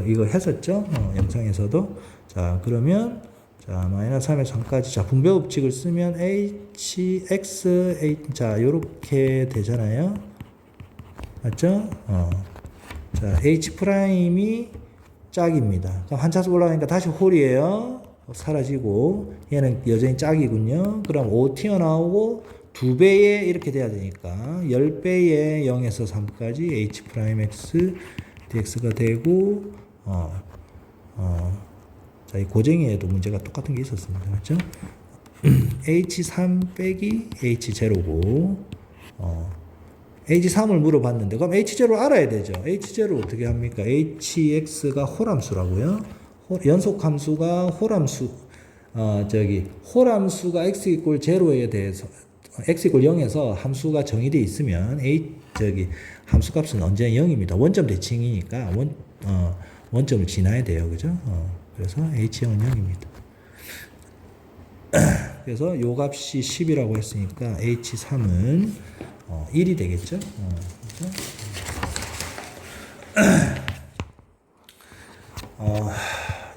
S1: 이거 했었죠? 영상에서도. 자, 그러면 자, 마이너스 3에서 3까지. 자, 분배 법칙을 쓰면 자, 요렇게 되잖아요. 맞죠? 자, h 프라임이 짝입니다. 그럼 한 차수 올라가니까 다시 홀이에요. 사라지고, 얘는 여전히 짝이군요. 그럼 5 튀어나오고, 2배에 이렇게 돼야 되니까, 10배에 0에서 3까지 h 프라임 x dx가 되고, 자, 이 고쟁이에도 문제가 똑같은 게 있었습니다. 맞죠? h3 빼기 h0고, h3을 물어봤는데, 그럼 h0를 알아야 되죠. h0를 어떻게 합니까? hx가 홀함수라고요. 연속함수가 홀함수, 홀함수가 x 이꼴 0에 대해서, x 이꼴 0에서 함수가 정의되어 있으면, 함수값은 언제나 0입니다. 원점 대칭이니까, 원점을 지나야 돼요. 그죠? 그래서 h0은 0입니다. 그래서 요 값이 10이라고 했으니까 h3은 1이 되겠죠? 그렇죠?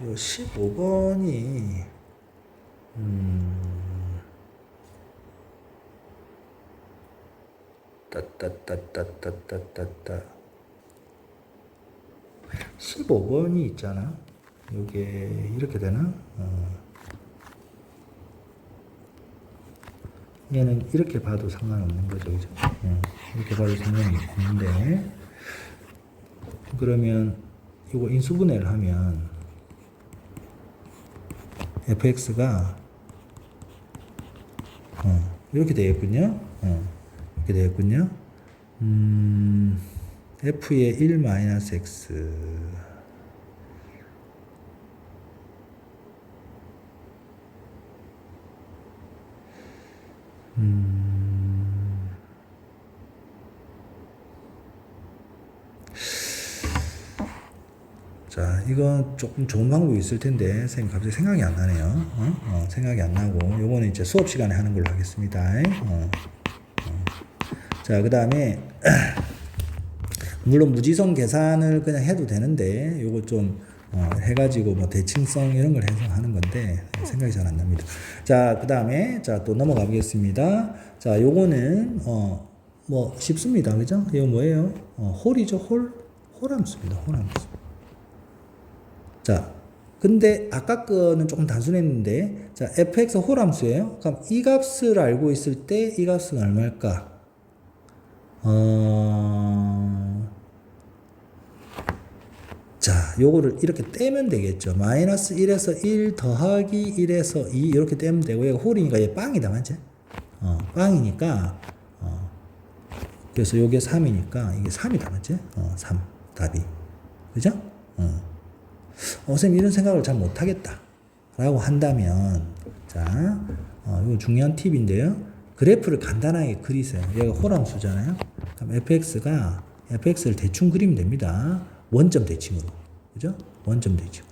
S1: 요 15번이 따따따따따따따 15번이 있잖아. 요게 이렇게 되나? 얘는 이렇게 봐도 상관없는 거죠, 그죠? 이렇게 봐도 상관이 없는데, 그러면 이거 인수분해를 하면 fx가 이렇게 되겠군요. 이렇게 되겠군요. f의 1 마이너스 x 자, 이건 조금 좋은 방법이 있을 텐데, 선생님 갑자기 생각이 안 나네요. 생각이 안 나고, 요거는 이제 수업 시간에 하는 걸로 하겠습니다. 자, 그 다음에, 물론 무지성 계산을 그냥 해도 되는데, 요거 좀, 해가지고 뭐 대칭성 이런 걸 해서 하는 건데, 생각이 잘 안 납니다. 자, 그 다음에, 자, 또 넘어가 보겠습니다. 자, 요거는, 뭐, 쉽습니다. 그죠? 이거 뭐예요? 홀이죠, 홀함수입니다. 홀함수. 자, 근데 아까 거는 조금 단순했는데, 자, fx 홀함수예요. 그럼 이 값을 알고 있을 때 이 값은 얼마일까? 자, 요거를 이렇게 떼면 되겠죠. 마이너스 1에서 1 더하기 1에서 2 이렇게 떼면 되고, 얘가 홀이니까 얘 빵이다, 맞지? 빵이니까, 그래서 요게 3이니까 이게 3이다, 맞지? 3 답이. 그죠? 선생님 이런 생각을 잘 못하겠다 라고 한다면, 자, 이거 중요한 팁인데요. 그래프를 간단하게 그리세요. 얘가 호랑수잖아요. 그럼 fx를 대충 그리면 됩니다. 원점 대칭으로. 그죠? 원점 대칭.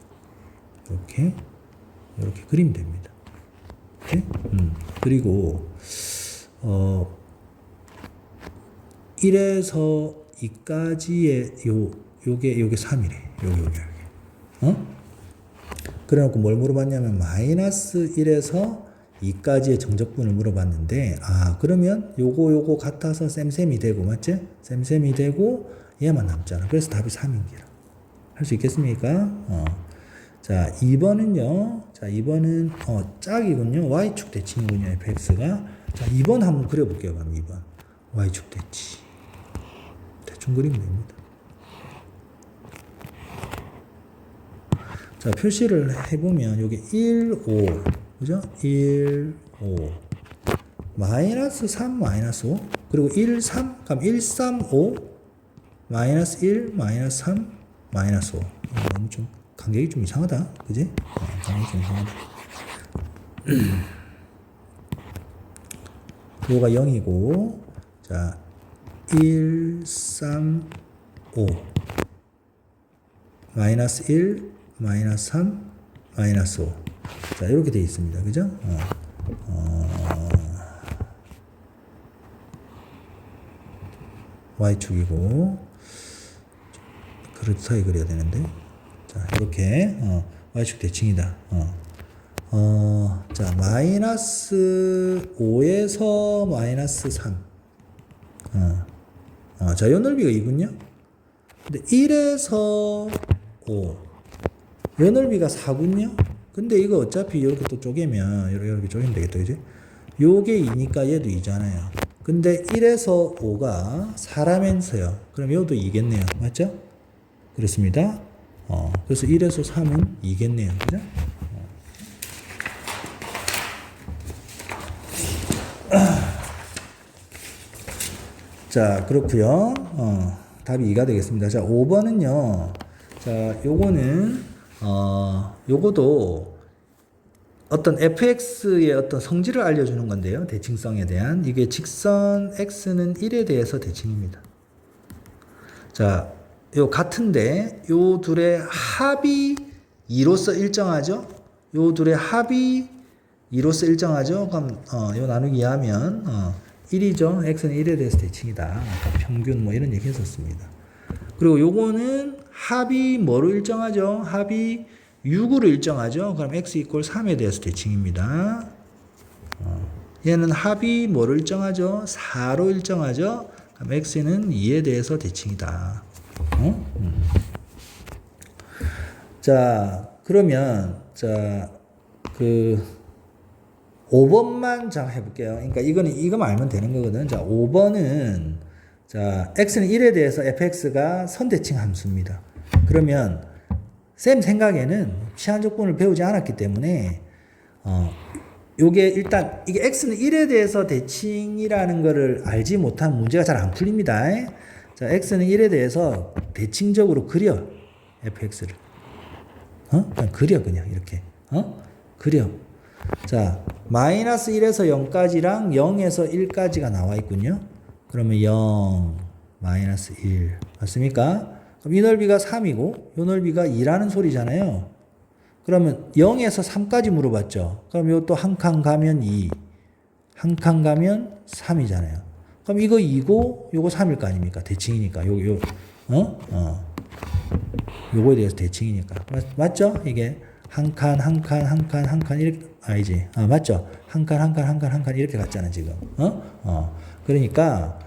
S1: 이렇게 그리면 됩니다. 오케이? 그리고 1에서 2까지의 요게 3이래. 요게. 그래 놓고 뭘 물어봤냐면 마이너스 1에서 2까지의 정적분을 물어봤는데, 그러면 요거 같아서 쌤쌤이 되고, 맞지? 쌤쌤이 되고 얘만 남잖아. 그래서 답이 3인기라. 할 수 있겠습니까? 자, 2번은요. 자, 2번은 짝이군요. y축 대칭이군요. fx가. 자, 2번 한번 그려볼게요. 그럼 2번. y축 대칭. 대충 그리면 됩니다. 자, 표시를 해보면 여기 1, 5. 그죠? 1, 5. 마이너스 3, 마이너스 5. 그리고 1, 3. 그럼 1, 3, 5. 마이너스 1, 마이너스 3, 마이너스 5. 너무 좀 간격이 좀 이상하다. 그지? 간격이 좀 이상하다. 요가 0이고, 자, 1, 3, 5. 마이너스 1, 마이너스 3, 마이너스 5. 자, 이렇게 되어 있습니다. 그죠? y축이고, 그렇게 그려야 되는데. 자, 이렇게, y축 대칭이다. 자, 마이너스 5에서 마이너스 3. 자, 요 넓이가 2군요. 근데 1에서 5. 요 넓이가 4군요. 근데 이거 어차피 이렇게 또 쪼개면, 이렇게 쪼개면 되겠다. 그지? 요게 2니까 얘도 2잖아요. 근데 1에서 5가 4라면서요. 그럼 요도 2겠네요. 맞죠? 그렇습니다. 그래서 1에서 3은 2겠네요. 그죠? 자, 그렇고요. 답이 2가 되겠습니다. 자, 5번은요. 자, 요거도 어떤 fx의 어떤 성질을 알려주는 건데요. 대칭성에 대한. 이게 직선 x는 1에 대해서 대칭입니다. 자, 요 같은데 요 둘의 합이 2로서 일정하죠? 요 둘의 합이 2로서 일정하죠? 그럼 요 나누기 하면 1이죠. x는 1에 대해서 대칭이다. 아까 평균 뭐 이런 얘기 했었습니다. 그리고 요거는 합이 뭐로 일정하죠? 합이 6으로 일정하죠. 그럼 x 이퀄 3에 대해서 대칭입니다. 얘는 합이 뭐로 일정하죠? 4로 일정하죠. 그럼 x는 2에 대해서 대칭이다. 자, 그러면 자, 5번만 자 해볼게요. 그러니까 이거만 알면 되는 거거든. 자, 5번은 자, x는 1에 대해서 fx가 선대칭 함수입니다. 그러면 쌤 생각에는 시한적분을 배우지 않았기 때문에 요게 일단 이게 x는 1에 대해서 대칭이라는 거를 알지 못한 문제가 잘 안 풀립니다. 자, x는 1에 대해서 대칭적으로 그려. fx를. 그냥 그려 그냥 이렇게. 그려. 자, 마이너스 1에서 0까지랑 0에서 1까지가 나와 있군요. 그러면 0, 마이너스 1. 맞습니까? 그럼 이 넓이가 3이고 이 넓이가 2라는 소리잖아요. 그러면 0에서 3까지 물어봤죠. 그럼 이것도 한 칸 가면 2, 한 칸 가면 3이잖아요. 그럼 이거 2고 요거 3일 거 아닙니까? 대칭이니까. 요거에 대해서 대칭이니까. 맞죠? 이게 한 칸, 한 칸, 한 칸, 한 칸 이렇게 아니지. 맞죠? 한 칸, 한 칸, 한 칸, 한 칸 이렇게 갔잖아, 지금. 그러니까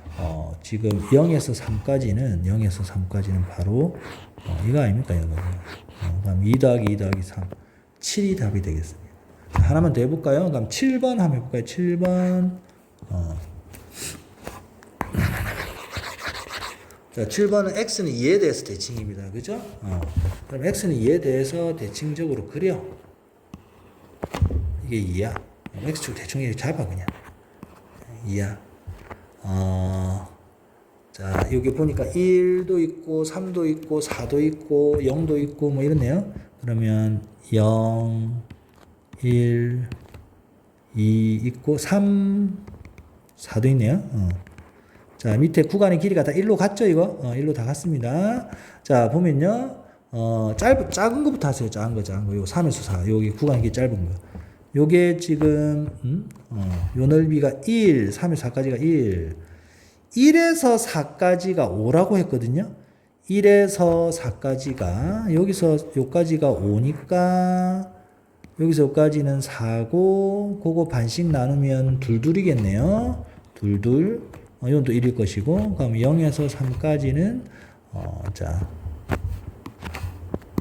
S1: 지금 0에서 3까지는 바로 이거 아닙니까, 여러분? 그럼 2 더하기 2 더하기 3, 7이 답이 되겠습니다. 자, 하나만 더 해볼까요? 그럼 7번 한번 해볼까요? 7번. 자, 7번은 x는 2에 대해서 대칭입니다. 그죠? 그럼 x는 2에 대해서 대칭적으로 그려. 이게 2야. x축 대충 이렇게 잡아, 그냥. 2야. 자, 여기 보니까 1도 있고, 3도 있고, 4도 있고, 0도 있고, 뭐 이렇네요. 그러면 0, 1, 2 있고 3, 4도 있네요. 자, 밑에 구간의 길이가 다 1로 갔죠, 이거? 1로 다 갔습니다. 자, 보면요. 작은 거부터 하세요. 작은 거. 요 3에서 4. 여기 구간의 길이 짧은 거. 요게 지금, 요 넓이가 1, 3에서 4까지가 1. 1에서 4까지가 5라고 했거든요. 1에서 4까지가, 여기서 요까지가 5니까, 여기서 여기까지는 4고, 그거 반씩 나누면 둘둘이겠네요. 둘둘. 이건 또 1일 것이고, 그럼 0에서 3까지는, 자,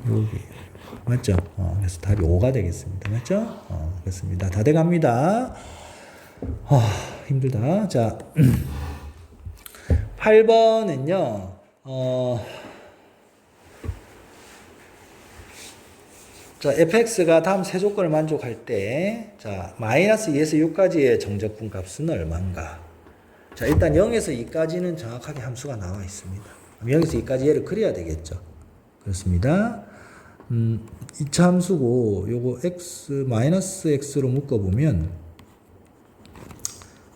S1: 여기. 맞죠? 그래서 답이 5가 되겠습니다. 맞죠? 그렇습니다. 다 돼갑니다. 힘들다. 자, 8번은요, 자, fx가 다음 세 조건을 만족할 때, 자, 마이너스 2에서 6까지의 정적분 값은 얼마인가? 자, 일단 0에서 2까지는 정확하게 함수가 나와 있습니다. 0에서 2까지 얘를 그려야 되겠죠. 그렇습니다. 2차 함수고, 요거 x, 마이너스 x로 묶어보면,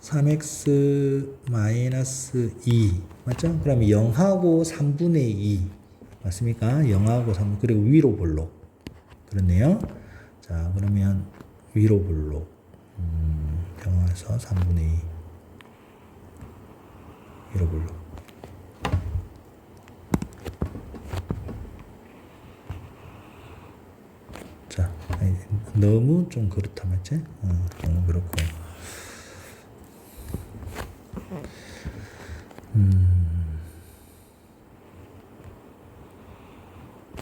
S1: 3x 마이너스 2. 맞죠? 그럼 0하고 3분의 2. 맞습니까? 0하고 3, 그리고 위로 볼록. 그렇네요. 자, 그러면 위로 볼록. 0에서 3분의 2. 위로 볼록. 자, 너무 좀 그렇다, 맞지? 너무 그렇고.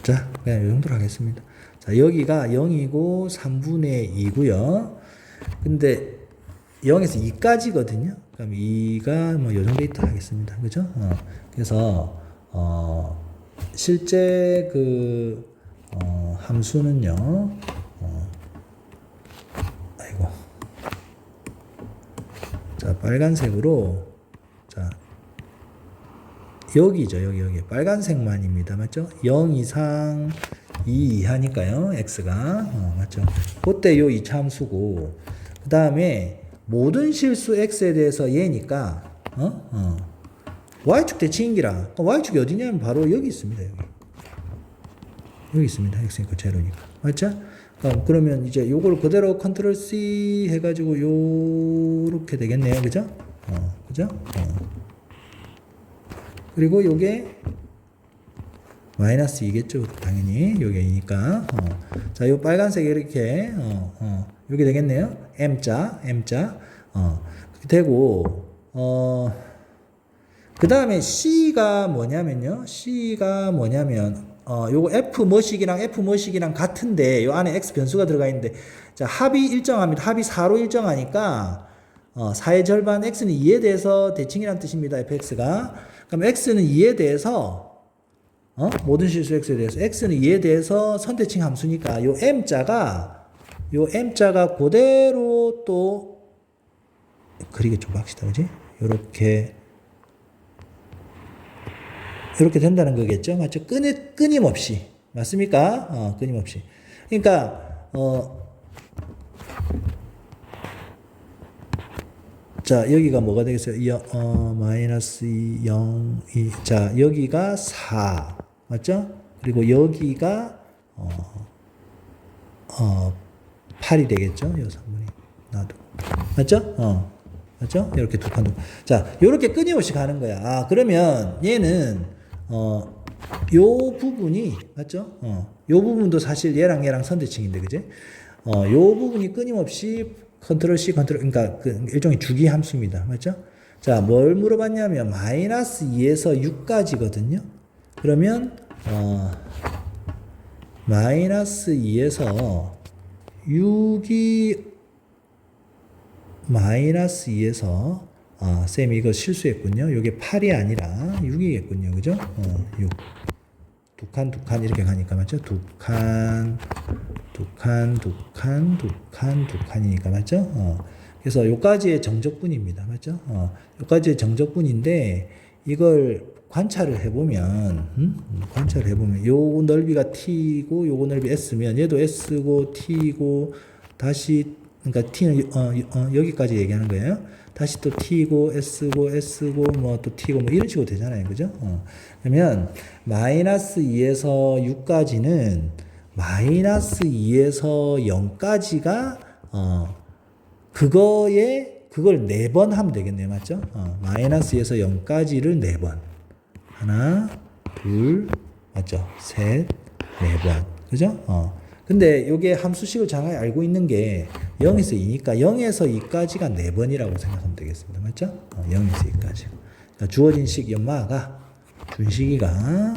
S1: 자, 그냥 이 정도로 하겠습니다. 자, 여기가 0이고 3분의 2고요. 근데 0에서 2까지거든요. 그럼 2가 뭐 요 정도 있다 하겠습니다. 그죠? 그래서 실제 그 함수는요. 아이고. 자, 빨간색으로 자, 여기죠. 여기 빨간색만입니다. 맞죠? 0 이상 2 이하니까요. x가 맞죠? 그때 요 2차 함수고, 그 다음에 모든 실수 x에 대해서 얘니까 y축 대칭인기라. y축이 어디냐면 바로 여기 있습니다. 여기 있습니다. x니까 제로니까. 맞죠? 그러면 이제 요걸 그대로 컨트롤 C 해가지고 요렇게 되겠네요. 그죠? 그죠? 그리고 요게 마이너스 2겠죠. 당연히 요게 2니까. 자, 요 빨간색 이렇게 요게 되겠네요. M자. 되고 그 다음에 C가 뭐냐면 요거 F 뭐식이랑 같은데 요 안에 X 변수가 들어가 있는데, 자, 합이 일정합니다. 합이 4로 일정하니까 4의 절반 X는 2에 대해서 대칭이란 뜻입니다. fx가. 그럼 X는 2에 대해서 모든 실수 X에 대해서 X는 2에 대해서 선대칭 함수니까 요 M자가 그대로 또 그리게 좀 합시다. 그지? 요렇게 된다는 거겠죠? 맞죠? 끊임없이. 맞습니까? 끊임없이. 그러니까 자, 여기가 뭐가 되겠어요? 마이너스 0, 2. 자, 여기가 4. 맞죠? 그리고 여기가 8이 되겠죠? 요 3분의 놔두고. 맞죠? 맞죠? 이렇게 두 칸. 자, 요렇게 끊임없이 가는 거야. 그러면 얘는 요 부분이 맞죠? 요 부분도 사실 얘랑 선대칭인데, 그지? 요 부분이 끊임없이 컨트롤 C 그러니까 그 일종의 주기 함수입니다. 맞죠? 자, 뭘 물어봤냐면 마이너스 2에서 6까지거든요. 그러면 마이너스 2에서 6이 마이너스 2에서 쌤이 이거 실수했군요. 이게 8이 아니라 6이겠군요. 그죠? 6. 두 칸 이렇게 가니까 맞죠? 두 칸이니까 맞죠? 그래서 요까지의 정적분입니다. 맞죠? 요까지의 정적분인데 이걸 관찰을 해보면 요 넓이가 t고 요거 넓이 s면 얘도 s고 t고 다시 그러니까 t는 여기까지 얘기하는 거예요. 다시 또 t고 s고 s고 뭐 또 t고 뭐 이런 식으로 되잖아요. 그죠? 그러면 마이너스 2에서 6까지는 마이너스 2에서 0까지가 그걸 4번 하면 되겠네요. 맞죠? 마이너스 2에서 0까지를 4번. 하나, 둘, 맞죠? 셋, 4번. 그죠? 근데 요게 함수식을 잘 알고 있는 게 0에서 2니까 0에서 2까지가 4번이라고 생각하면 되겠습니다. 맞죠? 0에서 2까지. 그러니까 주어진 식 연마가 준식이가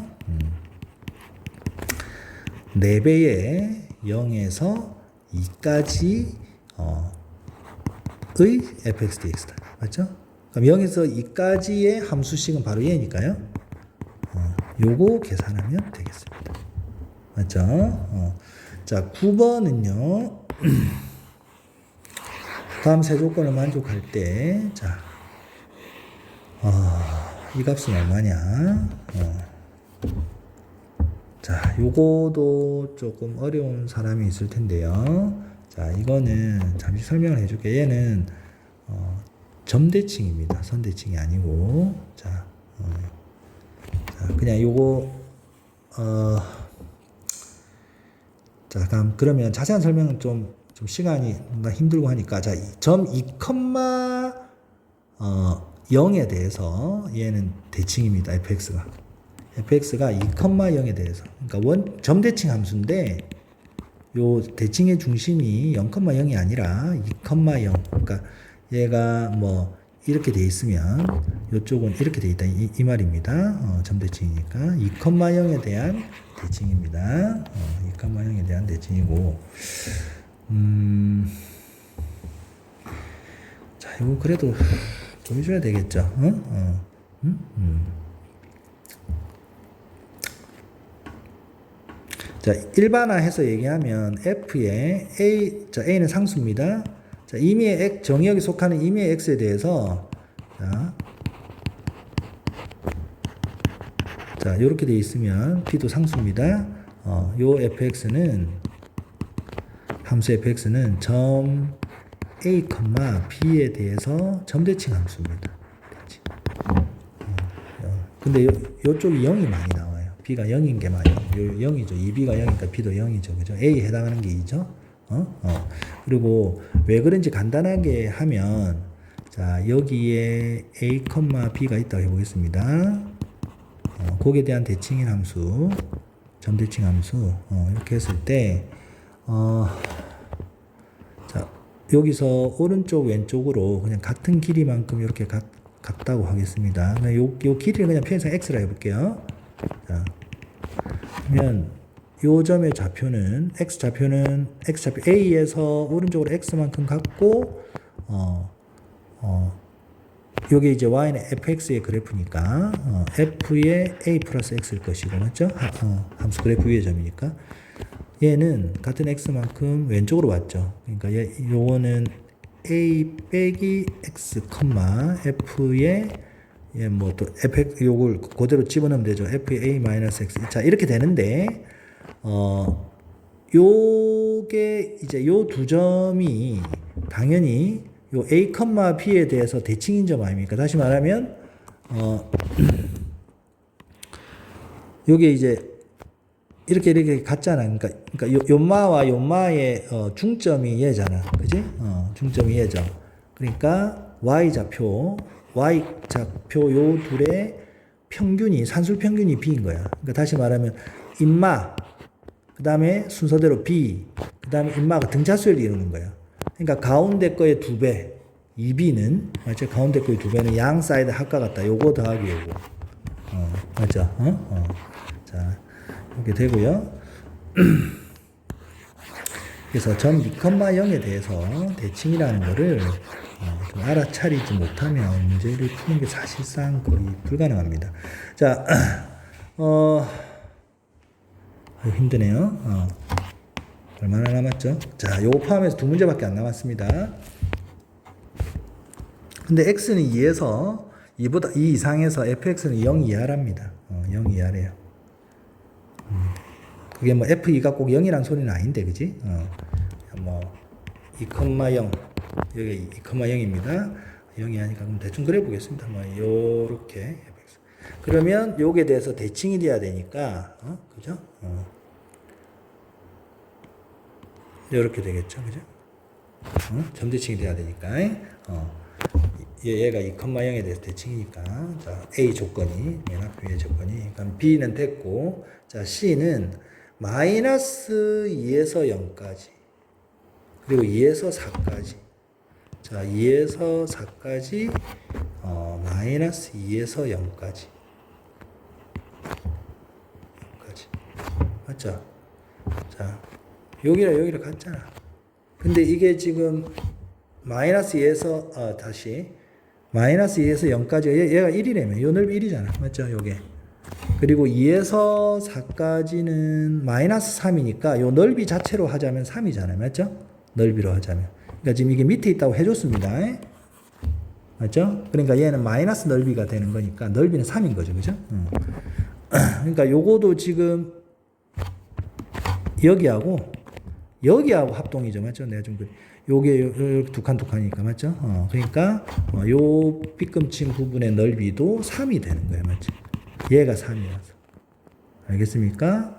S1: 4배의 0에서 2까지 의 fx dx다. 맞죠? 그럼 0에서 2까지의 함수식은 바로 얘니까요. 요거 계산하면 되겠습니다. 맞죠? 자, 9번은요. 다음 세 조건을 만족할 때, 자, 이 값은 얼마냐? 자, 요거도 조금 어려운 사람이 있을 텐데요. 자, 이거는 잠시 설명을 해줄게요. 얘는 점대칭입니다. 선대칭이 아니고. 자, 그냥 요거 자, 그러면 자세한 설명은 좀 시간이 뭔가 힘들고 하니까 자, 점 2,0에 대해서 얘는 대칭입니다. fx가 2,0에 대해서 그러니까 점대칭 함수인데 요 대칭의 중심이 0,0이 아니라 2,0 그러니까 얘가 뭐 이렇게 돼 있으면 요쪽은 이렇게 돼 있다 이 말입니다. 점대칭이니까 2,0에 대한 대칭입니다. 2,0에 대한 대칭이고 자 이거 그래도 보여줘야 되겠죠. 자, 일반화해서 얘기하면 f의 a는 상수입니다. 자, 임의의 x, 정의역에 속하는 임의의 x에 대해서 자, 요렇게 되어 있으면 b도 상수입니다. 요 fx는 함수 fx는 점 a, b에 대해서 점대칭 함수입니다. 근데 요쪽이 0이 많이 나와요. b가 0인 게 많이 0이죠. 2b가 0이니까 b도 0이죠. 그죠? a에 해당하는 게 2죠. 그리고 왜 그런지 간단하게 하면 자, 여기에 a, b가 있다고 해보겠습니다. 거기에 대한 대칭인 함수, 점대칭 함수 이렇게 했을 때 자, 여기서 오른쪽 왼쪽으로 그냥 같은 길이만큼 이렇게 같다고 하겠습니다. 요 길이를 그냥 편의상 x라 해볼게요. 자, 그러면 요 점의 좌표는 x좌표 a에서 오른쪽으로 x만큼 같고 요게 이제 y는 fx의 그래프니까 f의 a 플러스 x일 것이고 맞죠? 함수 그래프 위의 점이니까 얘는 같은 x만큼 왼쪽으로 왔죠. 그러니까 요거는 a 빼기 x, f의 뭐 또 fx 요걸 그대로 집어넣으면 되죠. f의 a 마이너스 x. 자, 이렇게 되는데 요게 이제 요 두 점이 당연히 요 a, b에 대해서 대칭인 점 아닙니까? 다시 말하면 요게 이제 이렇게 같잖아. 그러니까 요마와 요마의 중점이 얘잖아. 그지? 중점이 얘죠. 그러니까 y좌표 요 둘의 평균이 산술 평균이 b인 거야. 그러니까 다시 말하면 인마 그다음에 순서대로 b 그다음에 인마가 등차수를 이루는 거야. 그러니까 가운데 거의 2배 2b는 맞죠? 가운데 거의 2배는 양 사이드 합과 같다. 요거 더하기 요거. 맞죠? 자, 이렇게 되고요. 그래서 점 2,0에 대해서 대칭이라는 거를 좀 알아차리지 못하면 문제를 푸는 게 사실상 거의 불가능합니다. 자, 힘드네요. 얼마나 남았죠? 자, 요거 포함해서 2문제밖에 안 남았습니다. 근데 x는 2에서 2 이상에서 fx는 0 이하랍니다. 0 이하래요. 그게 뭐 f2가 꼭 0이란 소리는 아닌데, 그지? 뭐 2,0 여기 2,0입니다. 0이 아니까 그럼 대충 그려 보겠습니다. 뭐 요렇게 그러면 요게 대해서 대칭이 돼야 되니까 그죠? 요렇게 되겠죠. 그죠? 점대칭이 돼야 되니까 얘가 2,0에 대해서 대칭이니까 자 A 조건이 맨 앞에 위의 조건이 그럼 B는 됐고 자 C는 마이너스 2에서 0까지 그리고 2에서 4까지 자 2에서 4까지 마이너스 2에서 0까지 맞죠? 자 여기랑 여기랑 같잖아. 근데 이게 지금 마이너스 2에서 다시 마이너스 2에서 0까지 얘가 1이라며 요 넓이 1이잖아. 맞죠? 요게 그리고 2에서 4까지는 마이너스 3이니까 요 넓이 자체로 하자면 3이잖아요. 맞죠? 넓이로 하자면 그러니까 지금 이게 밑에 있다고 해줬습니다. 맞죠? 그러니까 얘는 마이너스 넓이가 되는 거니까 넓이는 3인 거죠. 그죠? 그러니까 요거도 지금 여기하고 합동이죠. 맞죠? 내가 좀 요게 두 칸이니까 맞죠? 그러니까 요 삐끔친 부분의 넓이도 3이 되는 거예요. 맞죠? 얘가 3이라서. 알겠습니까?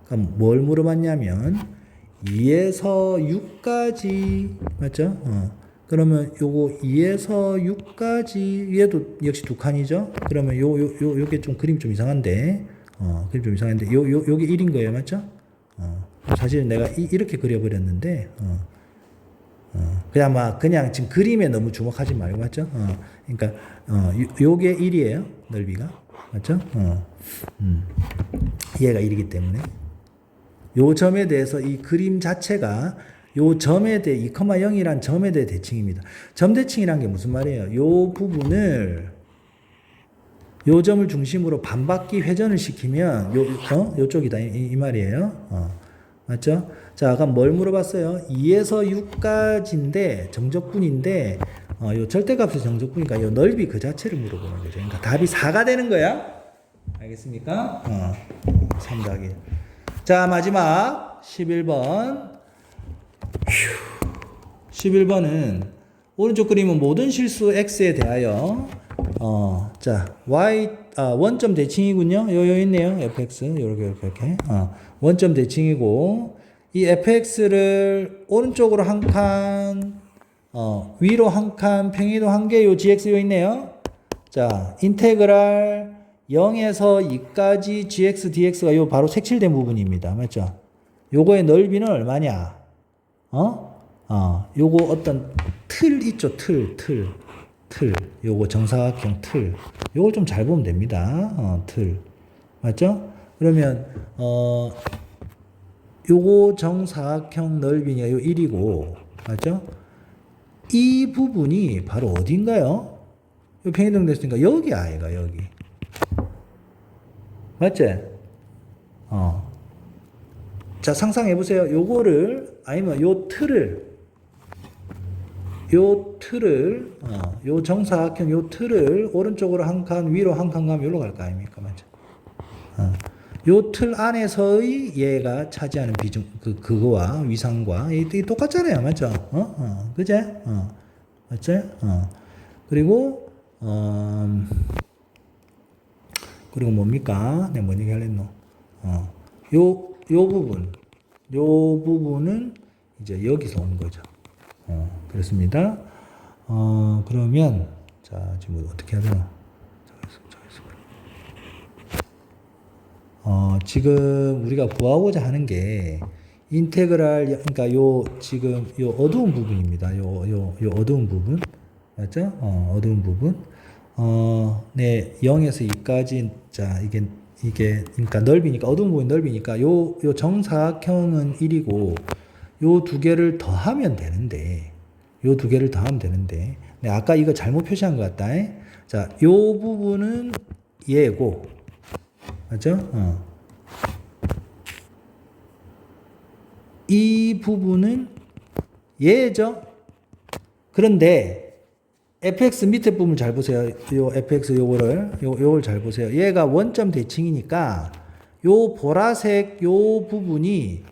S1: 그럼 뭘 물어봤냐면 2에서 6까지 맞죠? 그러면 요거 2에서 6까지 얘도 역시 두 칸이죠? 그러면 요게 좀 그림 좀 이상한데 그림 좀 이상한데 요게 1인 거예요. 맞죠? 사실 내가 이렇게 그려버렸는데 그냥 지금 그림에 너무 주목하지 말고 맞죠? 그러니까 요게 1이에요. 넓이가 맞죠? 얘가 1이기 때문에 요 점에 대해서 이 그림 자체가 요 점에 대해 2,0이란 점에 대해 대칭입니다. 점대칭이란 게 무슨 말이에요? 요 부분을 요 점을 중심으로 반바퀴 회전을 시키면 요쪽이다 이 말이에요. 맞죠? 자, 아까 뭘 물어봤어요? 2에서 6까지인데 정적분인데 요 절대값의 정적분이니까 요 넓이 그 자체를 물어보는 거죠. 그러니까 답이 4가 되는 거야. 알겠습니까? 3 더하기 1. 자, 마지막 11번. 11번은 오른쪽 그림은 모든 실수 x에 대하여 자, 원점 대칭이군요. 요 있네요. fx. 요렇게. 원점 대칭이고, 이 fx를 오른쪽으로 한 칸, 위로 한 칸, 평행이동 한 개, 요 gx 요 있네요. 자, 인테그랄 0에서 2까지 gx, dx가 요 바로 색칠된 부분입니다. 맞죠? 요거의 넓이는 얼마냐? 요거 어떤 틀 있죠? 틀. 요거 정사각형 틀. 요걸 좀 잘 보면 됩니다. 틀. 맞죠? 그러면, 요거 정사각형 넓이냐, 요 1이고, 맞죠? 이 부분이 바로 어딘가요? 요 평행이동 됐으니까 여기 아이가, 여기. 맞지? 자, 상상해보세요. 요거를, 아니면 요 정사각형 요 틀을 오른쪽으로 한 칸, 위로 한 칸 가면 여기로 갈 거 아닙니까? 맞죠? 요 틀 안에서의 얘가 차지하는 비중, 그거와 위상과, 이 똑같잖아요. 맞죠? 그제? 맞지? 그리고 뭡니까? 내가 뭔 얘기 하랬노? 요 부분은 이제 여기서 온 거죠. 그렇습니다. 그러면, 자, 지금 어떻게 해야 되나? 지금 우리가 구하고자 하는 게, 인테그랄, 그러니까 지금 어두운 부분입니다. 요 어두운 부분. 맞죠? 어두운 부분. 네, 0에서 2까지, 자, 이게, 그러니까 넓이니까, 어두운 부분 넓이니까, 요 정사각형은 1이고, 요 두 개를 더하면 되는데, 네, 아까 이거 잘못 표시한 것 같다. 자, 요 부분은 얘고, 맞죠? 이 부분은 얘죠? 그런데, fx 밑에 부분 잘 보세요. 요 fx 요걸 잘 보세요. 얘가 원점 대칭이니까 요 보라색 요 부분이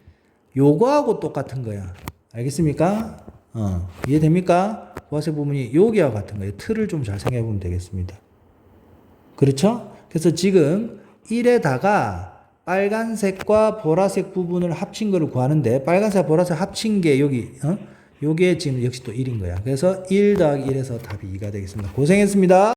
S1: 요거하고 똑같은 거야. 알겠습니까? 이해됩니까? 보라색 부분이 여기와 같은 거예요. 틀을 좀 잘 생각해 보면 되겠습니다. 그렇죠? 그래서 지금 1에다가 빨간색과 보라색 부분을 합친 거를 구하는데 빨간색 보라색 합친 게 여기 요게 지금 역시 또 1인 거야. 그래서 1 더하기 1에서 답이 2가 되겠습니다. 고생했습니다.